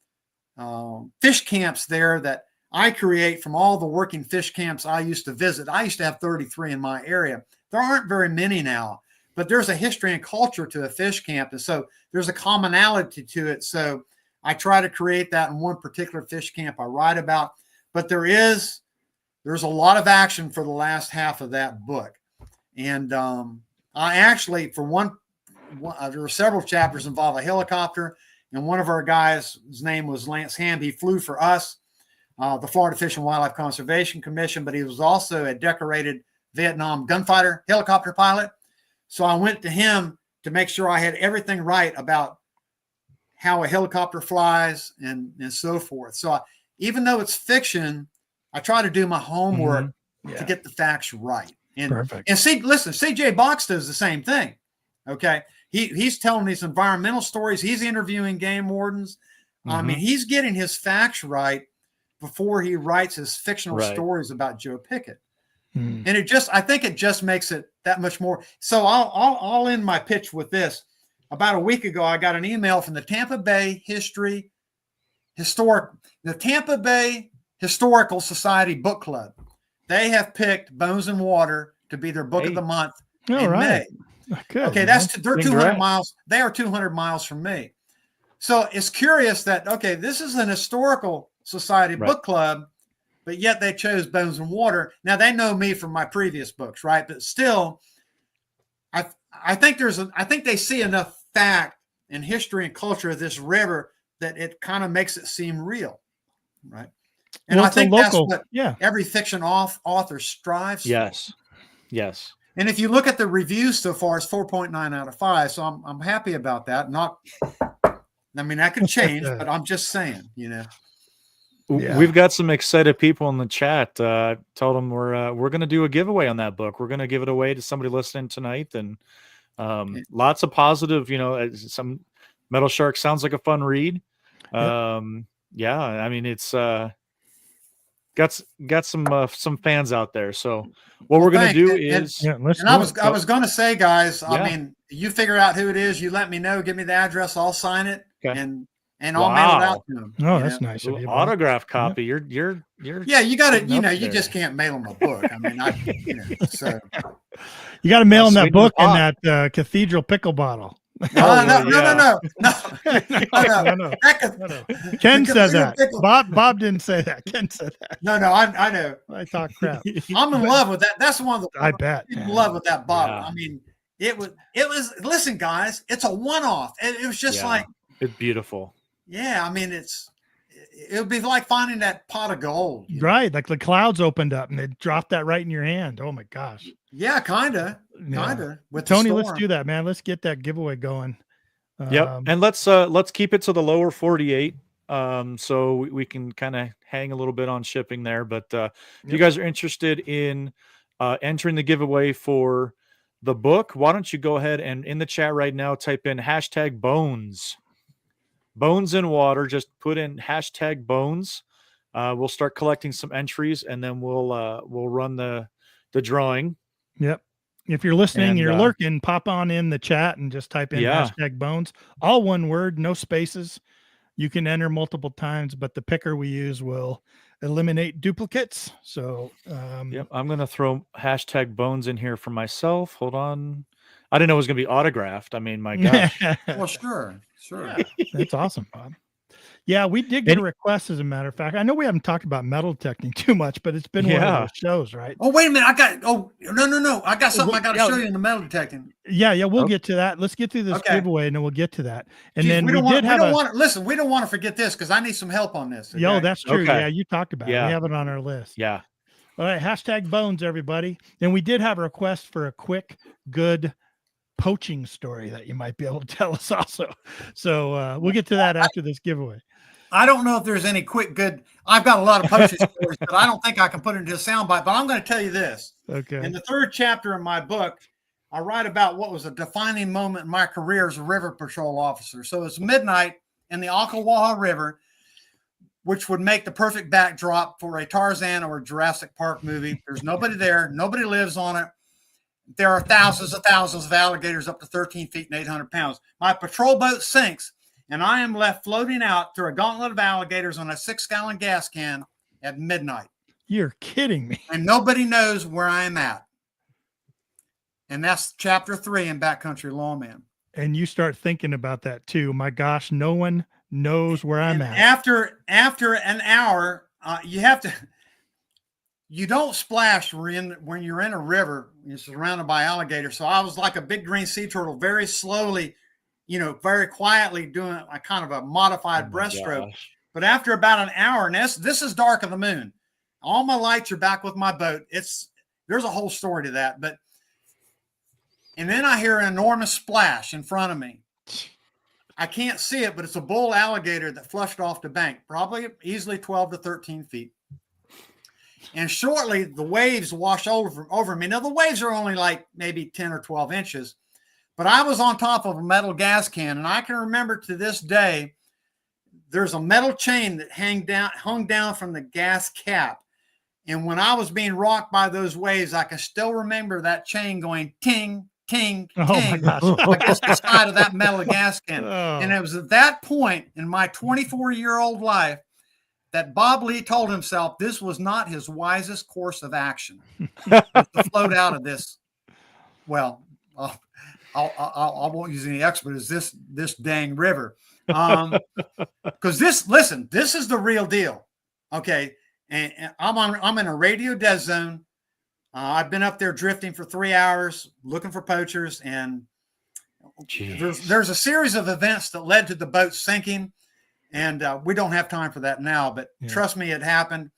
fish camps there that I create from all the working fish camps I used to visit. I used to have 33 in my area. There aren't very many now, but there's a history and culture to a fish camp. And so there's a commonality to it. So I try to create that in one particular fish camp I write about, but there's a lot of action for the last half of that book. And I actually, for one, there were several chapters involve a helicopter, and one of our guys, his name was Lance Ham. He flew for us, the Florida Fish and Wildlife Conservation Commission, but he was also a decorated Vietnam gunfighter helicopter pilot. So I went to him to make sure I had everything right about how a helicopter flies and so forth. So even though it's fiction, I try to do my homework to get the facts right. And, perfect. And listen, CJ Box does the same thing. Okay. He's telling these environmental stories. He's interviewing game wardens. I mean, he's getting his facts right before he writes his fictional stories about Joe Pickett. And I think it just makes it that much more. So I'll end my pitch with this. About a week ago, I got an email from the Tampa Bay Historical Society Book Club. They have picked Bones and Water to be their book of the month in May. Good, okay, they're 200 miles. They are 200 miles from me. So it's curious that, okay, this is an historical society book club, but yet they chose Bones and Water. Now they know me from my previous books, right? But still, I think they see enough fact and history and culture of this river that it kind of makes it seem real, right? And I think that's what every fiction author strives for. Yes. And if you look at the reviews so far, it's 4.9 out of 5. So I'm happy about that. That could change, but I'm just saying, We've got some excited people in the chat. Told them we're going to do a giveaway on that book. We're going to give it away to somebody listening tonight, and lots of positive. Some Metal Shark sounds like a fun read. It's got some fans out there. So what we're going to do is, I was going to say, guys, I mean, you figure out who it is. You let me know. Give me the address. I'll sign it, and I'll mail it out to them. Oh, that's nice of you. Autograph copy. You're. Yeah, you got to. You just can't mail them a book. I mean, so you got to mail them that book in that cathedral pickle bottle. No. Ken said that. Bob didn't say that. Ken said that. No, I know. I talk crap. I'm in love with that. That's one of the. I bet. I'm in love with that bottle. Yeah. I mean, it was. Listen, guys, it's a one-off. It was just like. It's beautiful. Yeah, I mean, it would be like finding that pot of gold. Right, like the clouds opened up and they dropped that right in your hand. Oh my gosh. Yeah, kinda. With Tony, let's do that, man. Let's get that giveaway going. And let's keep it to the lower 48, so we can kind of hang a little bit on shipping there. But if you guys are interested in entering the giveaway for the book, why don't you go ahead and in the chat right now type in #bones. Bones in Water. Just put in #bones. We'll start collecting some entries, and then we'll run the drawing. Yep. If you're listening, you're lurking, pop on in the chat and just type in #bones. All one word, no spaces. You can enter multiple times, but the picker we use will eliminate duplicates. So I'm going to throw #bones in here for myself. Hold on. I didn't know it was going to be autographed. I mean, my gosh. Well, sure. Yeah, that's awesome, Bob. Yeah, we did get a request, as a matter of fact. I know we haven't talked about metal detecting too much, but it's been one of those shows, right? Oh, wait a minute. No. I got something I got to show you in the metal detecting. Yeah, we'll get to that. Let's get through this giveaway, and then we'll get to that. And then we don't want to forget this, because I need some help on this. Okay? Yo, that's true. Okay. Yeah, you talked about it. We have it on our list. Yeah. All right, #bones, everybody. And we did have a request for a quick, good poaching story that you might be able to tell us also. So we'll get to that after this giveaway. I don't know if there's any quick good. I've got a lot of poaching stories, but I don't think I can put it into a soundbite. But I'm going to tell you this. Okay. In the 3rd chapter of my book, I write about what was a defining moment in my career as a river patrol officer. So it's midnight in the Ocklawaha River, which would make the perfect backdrop for a Tarzan or a Jurassic Park movie. There's nobody there. Nobody lives on it. There are thousands of alligators up to 13 feet and 800 pounds. My patrol boat sinks, and I am left floating out through a gauntlet of alligators on a 6-gallon gas can at midnight. You're kidding me. And nobody knows where I am at. And that's chapter 3 in Backcountry Lawman. And you start thinking about that too. My gosh, no one knows where I'm at. After an hour, you don't splash when you're in a river. You're surrounded by alligators. So I was like a big green sea turtle, very slowly, very quietly doing a kind of a modified breaststroke. But after about an hour, and this is dark of the moon, all my lights are back with my boat. There's a whole story to that, and then I hear an enormous splash in front of me. I can't see it, but it's a bull alligator that flushed off the bank, probably easily 12 to 13 feet. And shortly, the waves wash over me. Now, the waves are only like maybe 10 or 12 inches, but I was on top of a metal gas can, and I can remember to this day, there's a metal chain that hung down from the gas cap. And when I was being rocked by those waves, I can still remember that chain going ting, ting, ting, my gosh. against the side of that metal gas can. Oh. And it was at that point in my 24-year-old life that Bob Lee told himself this was not his wisest course of action to float out of this. Well, I won't use any expert as this dang river. Because this is the real deal. Okay. And I'm in a radio dead zone. I've been up there drifting for 3 hours looking for poachers, and there's a series of events that led to the boat sinking, and we don't have time for that now, but trust me, it happened,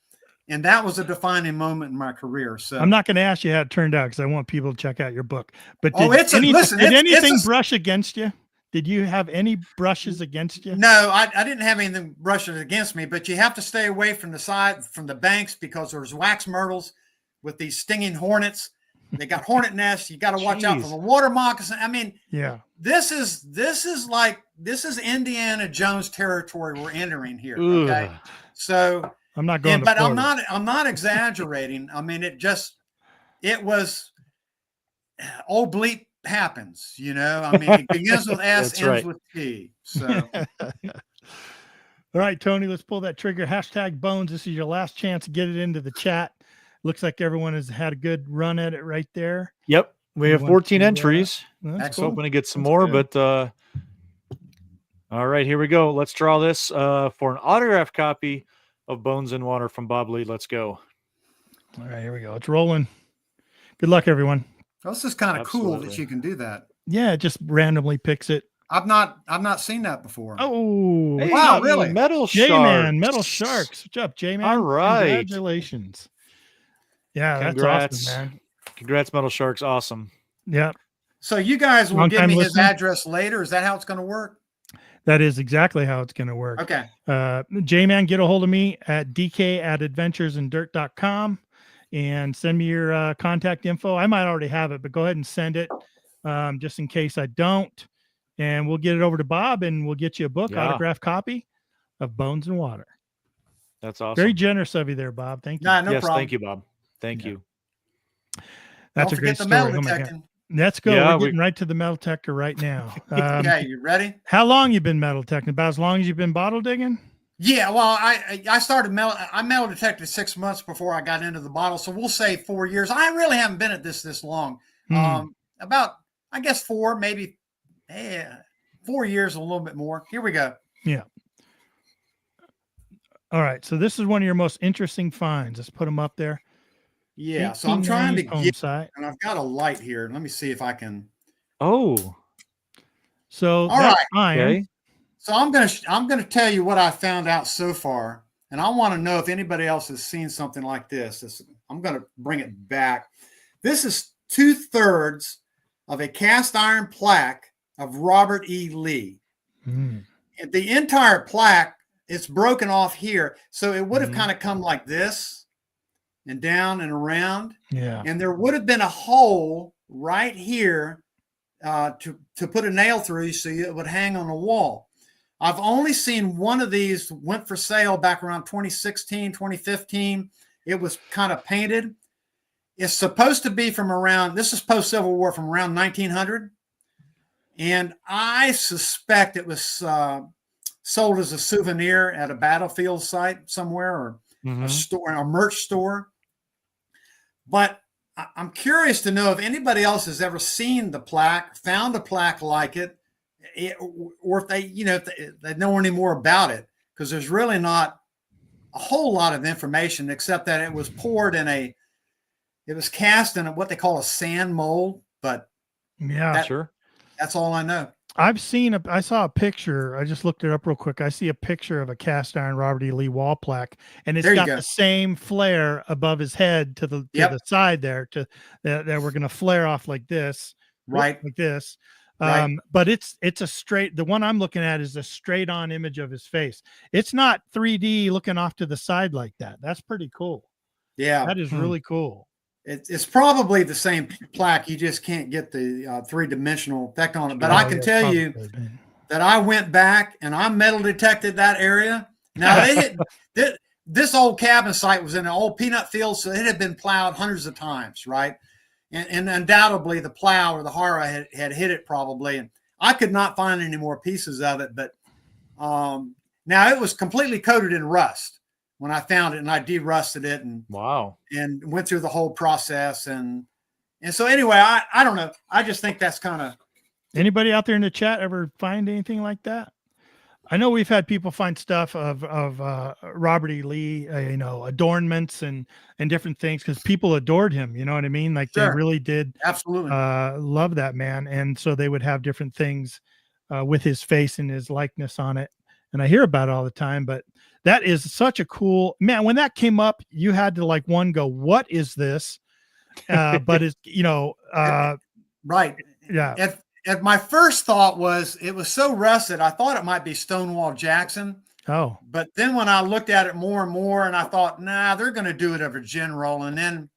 and that was a defining moment in my career. So I'm not going to ask you how it turned out because I want people to check out your book. But did anything brush against you? Did you have any brushes against you? No, I didn't have anything brushes against me, but you have to stay away from the banks because there's wax myrtles with these stinging hornets. They got hornet nests. You got to watch out for the water moccasin. I mean, this is Indiana Jones territory we're entering here. Okay. So I'm not going, but I'm not exaggerating. I mean, it was old bleep happens, I mean, it begins with S, ends with T. So all right, Tony, let's pull that trigger. #Bones. This is your last chance to get it into the chat. Looks like everyone has had a good run at it right there. Yep. We have 14 entries. That's hoping to get some more, good. But all right, here we go. Let's draw this for an autographed copy of Bones in Water from Bob Lee. Let's go. All right, here we go. It's rolling. Good luck, everyone. This is kind of cool that you can do that. Yeah, it just randomly picks it. I've not seen that before. Oh, hey, wow, really? Metal J-Man, Metal Sharks. Good job, J-Man. All right. Congratulations. Yeah, Congrats. That's awesome, man. Congrats, Metal Sharks. Awesome. Yeah. So you guys will give me his address later. Is that how it's going to work? That is exactly how it's going to work. Okay. J-Man, get a hold of me at dk@adventuresindirt.com and send me your contact info. I might already have it, but go ahead and send it just in case I don't. And we'll get it over to Bob, and we'll get you a book, autographed copy of Bones in Water. That's awesome. Very generous of you there, Bob. Thank you. No problem. Thank you, Bob. Thank you. That's a great story. Oh my God. Let's go. We're getting right to the metal detector right now. Okay, you ready? How long you been metal detecting? About as long as you've been bottle digging? Yeah, well, I started I metal detected 6 months before I got into the bottle, so we'll say 4 years. I really haven't been at this long. About, I guess 4, maybe 4 years, a little bit more. Here we go. Yeah. All right, so this is one of your most interesting finds. Let's put them up there. Yeah, so I'm trying to get, and I've got a light here. Let me see if I can. Oh, so all right. Iron. Okay. So I'm gonna tell you what I found out so far, and I want to know if anybody else has seen something like this. I'm gonna bring it back. This is 2/3 of a cast iron plaque of Robert E. Lee. The entire plaque, it's broken off here. So it would have kind of come like this and down and around. Yeah. And there would have been a hole right here to put a nail through so it would hang on a wall. I've only seen one of these went for sale back around 2016, 2015. It was kind of painted. It's supposed to be from around, this is post-Civil War, from around 1900. And I suspect it was sold as a souvenir at a battlefield site somewhere, or a store, a merch store. But I'm curious to know if anybody else has ever seen the plaque, found a plaque like it, or if they, if they know any more about it, because there's really not a whole lot of information except that it was poured in it was cast in what they call a sand mold. But yeah, sure. That's all I know. I saw a picture. I just looked it up real quick. I see a picture of a cast iron Robert E. Lee wall plaque, and it's got the same flare above his head to the side there, that we're going to flare off like this, right? Like this. Right. But it's a straight, the one I'm looking at is a straight on image of his face. It's not 3D looking off to the side like that. That's pretty cool. Yeah. That is really cool. It's probably the same plaque. You just can't get the three-dimensional effect on it. But I can tell you that I went back and I metal detected that area. Now, this old cabin site was in an old peanut field, so it had been plowed hundreds of times, right? And undoubtedly the plow or the harrow had hit it probably. And I could not find any more pieces of it. But now it was completely coated in rust when I found it, and I de-rusted it and went through the whole process. And so anyway, I don't know. I just think that's kind of. Anybody out there in the chat ever find anything like that? I know we've had people find stuff of Robert E. Lee, adornments and different things, because people adored him. You know what I mean? Like they really did absolutely love that man. And so they would have different things with his face and his likeness on it. And I hear about it all the time, but that is such a cool, man. When that came up, you had to go, what is this? But it's, right. Yeah. And my first thought was it was so rusted, I thought it might be Stonewall Jackson. Oh. But then when I looked at it more and more, and I thought, nah, they're going to do it over General. And then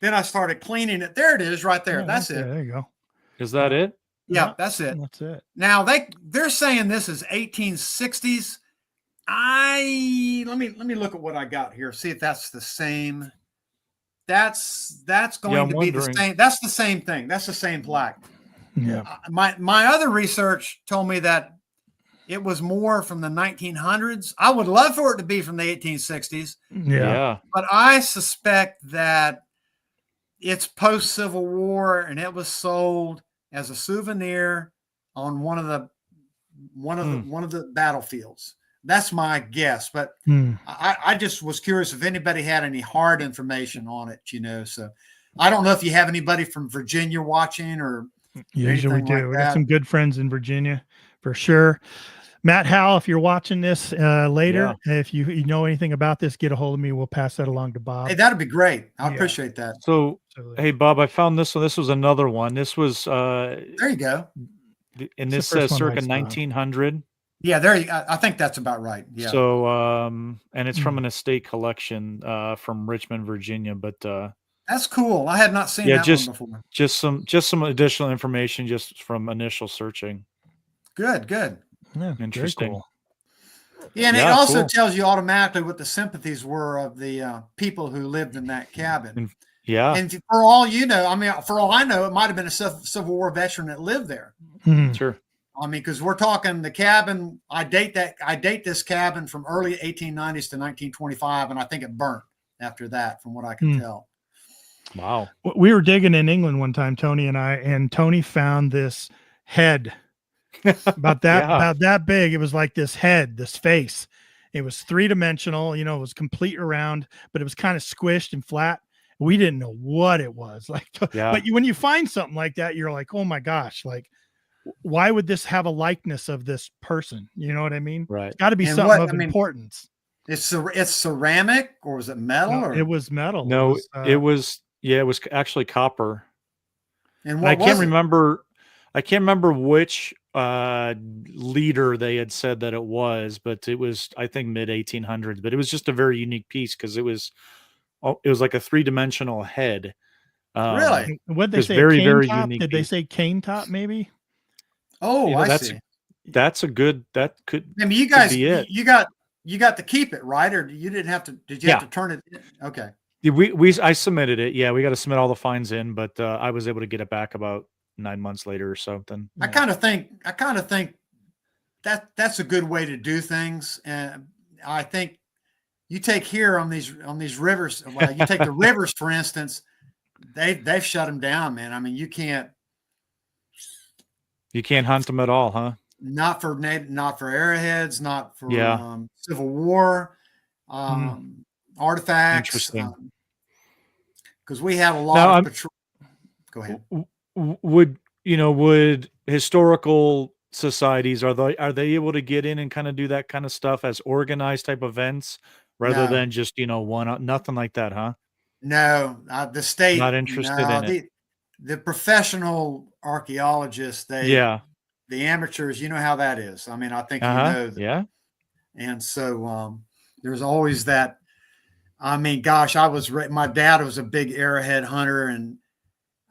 I started cleaning it. There it is right there. That's it. There you go. Is that it? Yeah, that's it. That's it. Now they're saying this is 1860s. Let me look at what I got here. See if that's the same. That's going to be the same. That's the same thing. That's the same plaque. Yeah. My other research told me that it was more from the 1900s. I would love for it to be from the 1860s. Yeah. But I suspect that it's post-Civil War, and it was sold as a souvenir on one of the battlefields. That's my guess. But I just was curious if anybody had any hard information on it, So I don't know if you have anybody from Virginia watching or. Usually we do. We got some good friends in Virginia for sure. Matt Howell, if you're watching this later, if you know anything about this, get a hold of me. We'll pass that along to Bob. Hey, that'd be great. I appreciate that. So, hey, Bob, I found this one. This was another one. This was there you go. And this says circa 1900. Yeah, I think that's about right. Yeah. So, and it's from an estate collection from Richmond, Virginia, but that's cool. I had not seen that one before. Just some additional information just from initial searching. Good. Yeah, interesting. Cool. Yeah, and it also tells you automatically what the sympathies were of the people who lived in that cabin. And for all you know, for all I know, it might have been a Civil War veteran that lived there. Sure. Because we're talking the cabin. I date this cabin from early 1890s to 1925, and I think it burnt after that, from what I can tell. Wow. We were digging in England one time, Tony and I, and Tony found this head about that big. It was like this head, this face. It was three-dimensional, it was complete around, but it was kind of squished and flat. We didn't know what it was like. But when you find something like that, you're like, oh my gosh, like, why would this have a likeness of this person? You know what I mean? Right. It's got to be something of importance. It's ceramic, or was it metal? No, it was metal. No, it was actually copper. And I what can't was it? remember. I can't remember which leader they had said that it was, but it was, I think, mid 1800s. But it was just a very unique piece because it was like a 3-dimensional head. Really? What'd It they was say? very, Cane very top? unique Did they piece. say cane top? Maybe. Oh, You know, I that's see. that's a good. That could I mean, you could guys, be it. you got to keep it, right? Or you didn't have to? Did you have Yeah. to turn it in? Okay. Yeah, I submitted it. Yeah, we got to submit all the fines in, but I was able to get it back about 9 months later or something. I kind of think that that's a good way to do things, and I think you take here on these rivers. Well, you take the rivers for instance. They've shut them down, man. I mean, you can't hunt them at all, huh? not for arrowheads, not for Yeah. Civil War artifacts, Interesting. because we have a lot Now, of patrol. Go ahead. Would historical societies, are they able to get in and kind of do that kind of stuff as organized type events rather No. than just nothing like that, huh? No, the state Not interested in it. The professional archaeologists, Yeah. the amateurs, you know how that is. I mean, I think you know that. Yeah. And so there's always that. I mean, gosh, my dad was a big arrowhead hunter, and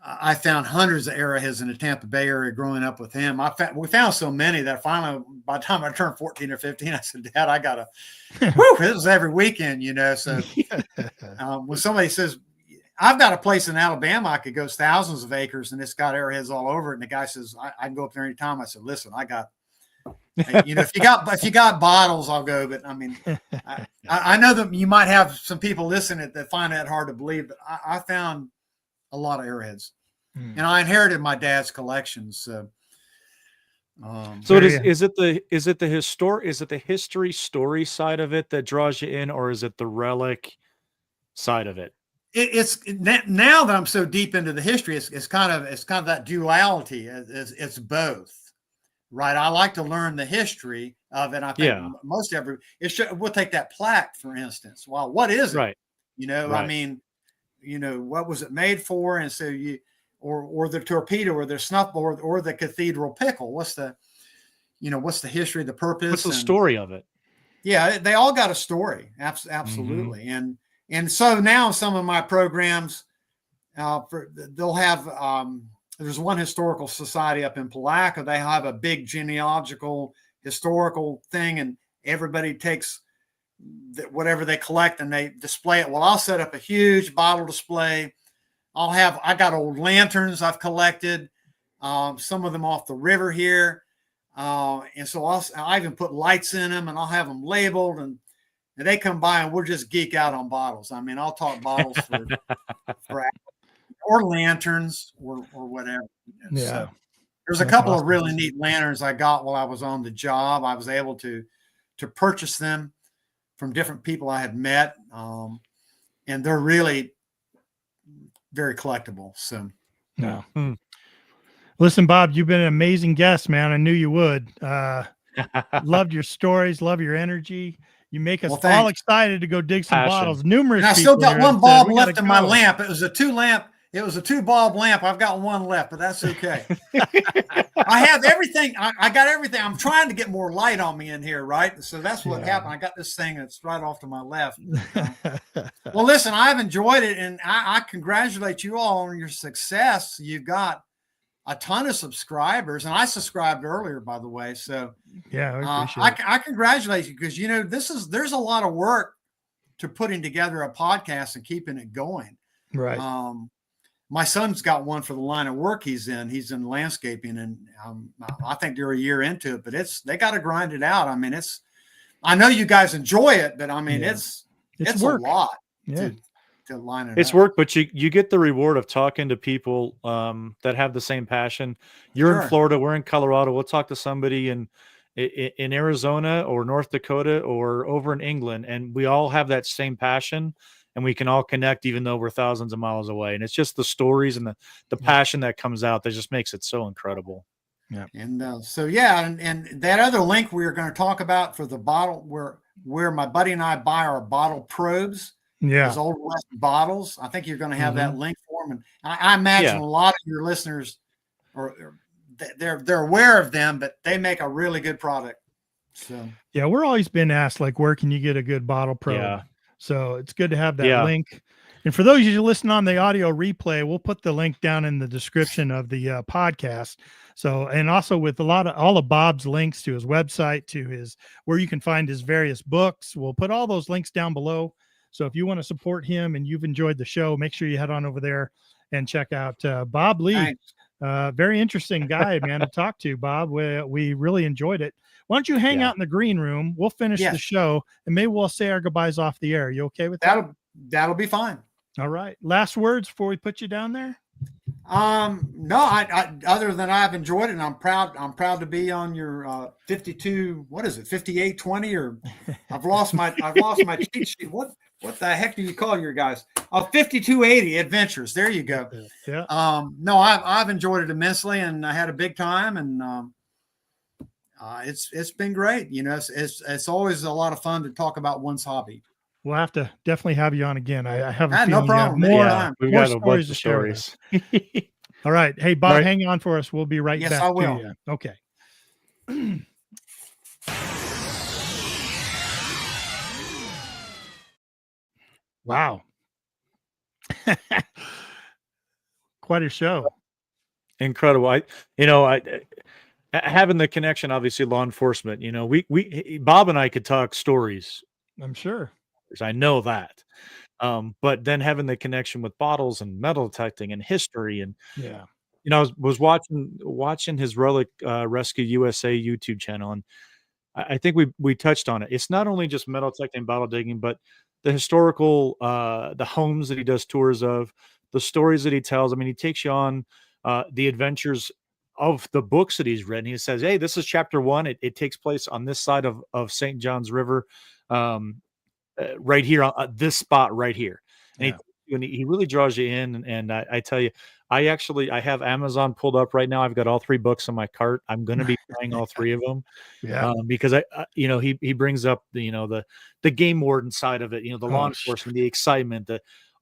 I found hundreds of arrowheads in the Tampa Bay area growing up with him. We found so many that finally, by the time I turned 14 or 15, I said, Dad, I got to, this is every weekend, So when somebody says, I've got a place in Alabama, I could go thousands of acres and it's got arrowheads all over it. And the guy says, I can go up there anytime. I said, listen, I got, if you got bottles, I'll go. But I mean, I know that you might have some people listening that find that hard to believe, but I found a lot of arrowheads, and I inherited my dad's collections. So is it the history story side of it that draws you in, or is it the relic side of it? It's now that I'm so deep into the history, it's kind of that duality. It's both, right? I like to learn the history of it. I think we'll take that plaque for instance. Well, what is it? Right. I mean, what was it made for? And so or the torpedo or the snuff board or the cathedral pickle. What's the history, the purpose? What's the story of it? Yeah, they all got a story. Absolutely. Mm-hmm. And so now some of my programs, they'll have, there's one historical society up in Palaca. They have a big genealogical historical thing, and everybody takes whatever they collect and they display it. Well, I'll set up a huge bottle display. I got old lanterns I've collected, some of them off the river here. And so I even put lights in them and I'll have them labeled, and they come by and we'll just geek out on bottles. I mean, I'll talk bottles for or lanterns or whatever. Yeah. So there's a couple of really neat lanterns I got while I was on the job. I was able to purchase them from different people I had met. And they're really very collectible. So, no. Listen, Bob, you've been an amazing guest, man. I knew you would. Loved your stories, love your energy. You make us all excited to go dig some bottles. Numerous. And I still got one bulb left in my lamp. It was a 2-bulb lamp. I've got one left, but that's okay. I have everything. I got everything. I'm trying to get more light on me in here, right? So that's what happened. I got this thing that's right off to my left. Well, listen, I've enjoyed it, and I congratulate you all on your success. You've got a ton of subscribers, and I subscribed earlier, by the way. So yeah, I congratulate you, because there's a lot of work to putting together a podcast and keeping it going. Right. My son's got one for the line of work he's in. He's in landscaping, and I think they're a year into it, but they got to grind it out. I mean, I know you guys enjoy it, but I mean, it's work. A lot. Yeah. To line it it's up. Work, but you get the reward of talking to people that have the same passion. You're in Florida, we're in Colorado. We'll talk to somebody in Arizona or North Dakota or over in England, and we all have that same passion, and we can all connect even though we're thousands of miles away. And it's just the stories and the passion that comes out that just makes it so incredible. Yeah. And and that other link we were going to talk about for the bottle, where my buddy and I buy our bottle probes. Yeah. Those old West bottles. I think you're going to have that link for platform. And I imagine a lot of your listeners they're aware of them, but they make a really good product. So yeah, we're always been asked, like, where can you get a good bottle probe? Yeah. So it's good to have that link. And for those of you who listen on the audio replay, we'll put the link down in the description of the podcast. So, and also with all of Bob's links to his website, to his, where you can find his various books, we'll put all those links down below. So if you want to support him and you've enjoyed the show, make sure you head on over there and check out Bob Lee. Thanks. Very interesting guy, man, to talk to, Bob. We really enjoyed it. Why don't you hang out in the green room? We'll finish the show, and maybe we'll say our goodbyes off the air. You okay with that? That'll be fine. All right. Last words before we put you down there? No, I other than I've enjoyed it, and I'm proud to be on your 52, what is it, 5820, or I've lost my cheat sheet. What the heck do you call your guys? 5280 adventures. There you go. Yeah. No, I've enjoyed it immensely, and I had a big time, and it's been great. You know, it's always a lot of fun to talk about one's hobby. We'll have to definitely have you on again. I have a feeling no problem. We've got a bunch of stories. All right. Hey, Bob, hang on for us. We'll be right back. Yes, I will. To you. Okay. Wow. Quite a show. Incredible. Having the connection, obviously law enforcement, you know, we Bob and I could talk stories. I'm sure. I know that. But then having the connection with bottles and metal detecting and history, and you know, I was watching his Relic Rescue USA YouTube channel, and I think we touched on it. It's not only just metal detecting, bottle digging, but the historical, the homes that he does tours of, the stories that he tells. I mean, he takes you on the adventures of the books that he's written. He says, "Hey, this is chapter 1. It takes place on this side of St. John's River, right here on this spot right here." And he really draws you in. And I tell you, I have Amazon pulled up right now. I've got all 3 books in my cart. I'm going to be buying all 3 of them. Because you know, he brings up the game warden side of it, you know, the law enforcement, the excitement,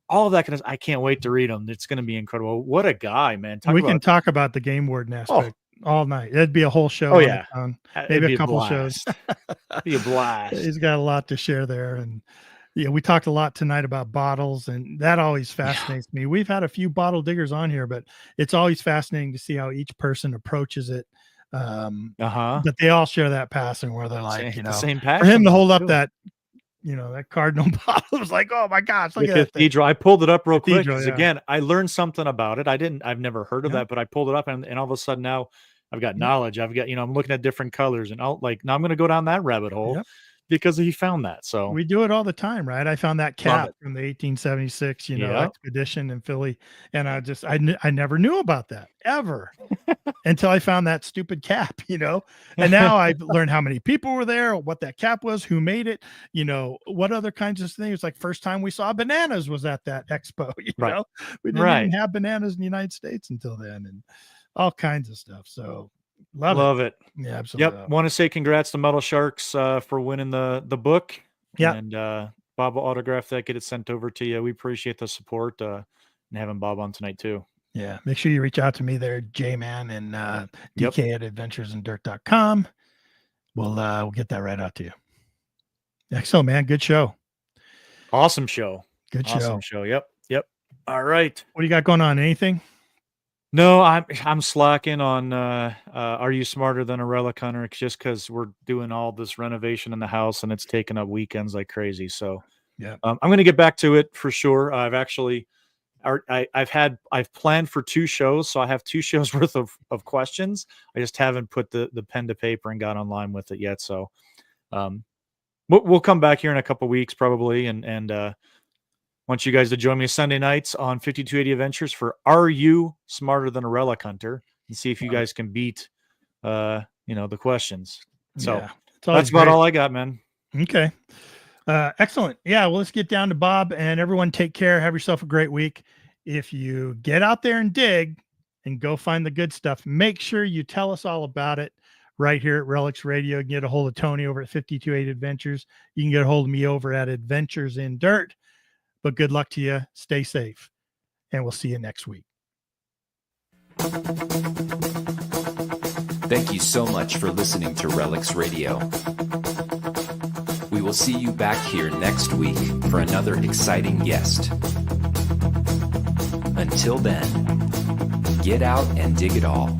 all of that kind of. I can't wait to read them. It's going to be incredible. What a guy, man! We can talk about the game warden aspect all night. That'd be a whole show. Maybe a couple shows. Be a blast. He's got a lot to share there, and we talked a lot tonight about bottles, and that always fascinates me. We've had a few bottle diggers on here, but it's always fascinating to see how each person approaches it. But they all share that passion where they're like, the same passion. For him to hold up that, that Cardinal bottle was like, oh my gosh, look at that cathedral. I pulled it up real quick. Again, I learned something about it. I've never heard of that, but I pulled it up, and all of a sudden now I've got knowledge. I've got, I'm looking at different colors, and now I'm going to go down that rabbit hole because he found that. So we do it all the time, right? I found that cap from the 1876, expedition in Philly. And I never knew about that ever until I found that stupid cap, and now I've learned how many people were there, what that cap was, who made it, what other kinds of things. Like first time we saw bananas was at that expo, we didn't even have bananas in the United States until then, and all kinds of stuff. So love it. Yeah, absolutely. Yep. Want to say congrats to Metal Sharks for winning the book. Yeah. And Bob will autograph that, get it sent over to you. We appreciate the support and having Bob on tonight too. Yeah. Make sure you reach out to me there, J-Man, and DK at adventuresindirt.com. We'll get that right out to you. Excellent, man. Good show. Awesome show. Good show. Awesome show. Yep. All right. What do you got going on? Anything? No, I'm slacking on Are You Smarter Than a Relic Hunter? Just because we're doing all this renovation in the house and it's taking up weekends like crazy. So I'm going to get back to it for sure. I've planned for 2 shows, so I have 2 shows worth of questions. I just haven't put the pen to paper and got online with it yet. So we'll come back here in a couple weeks probably, and want you guys to join me Sunday nights on 5280 Adventures for Are You Smarter Than a Relic Hunter? And see if you guys can beat, the questions. So that's about all I got, man. Okay. Excellent. Yeah. Well, let's get down to Bob, and everyone take care. Have yourself a great week. If you get out there and dig and go find the good stuff, make sure you tell us all about it right here at Relics Radio. You can get a hold of Tony over at 5280 Adventures. You can get a hold of me over at Adventures in Dirt. But good luck to you. Stay safe. and we'll see you next week. Thank you so much for listening to Relics Radio. We will see you back here next week for another exciting guest. Until then, get out and dig it all.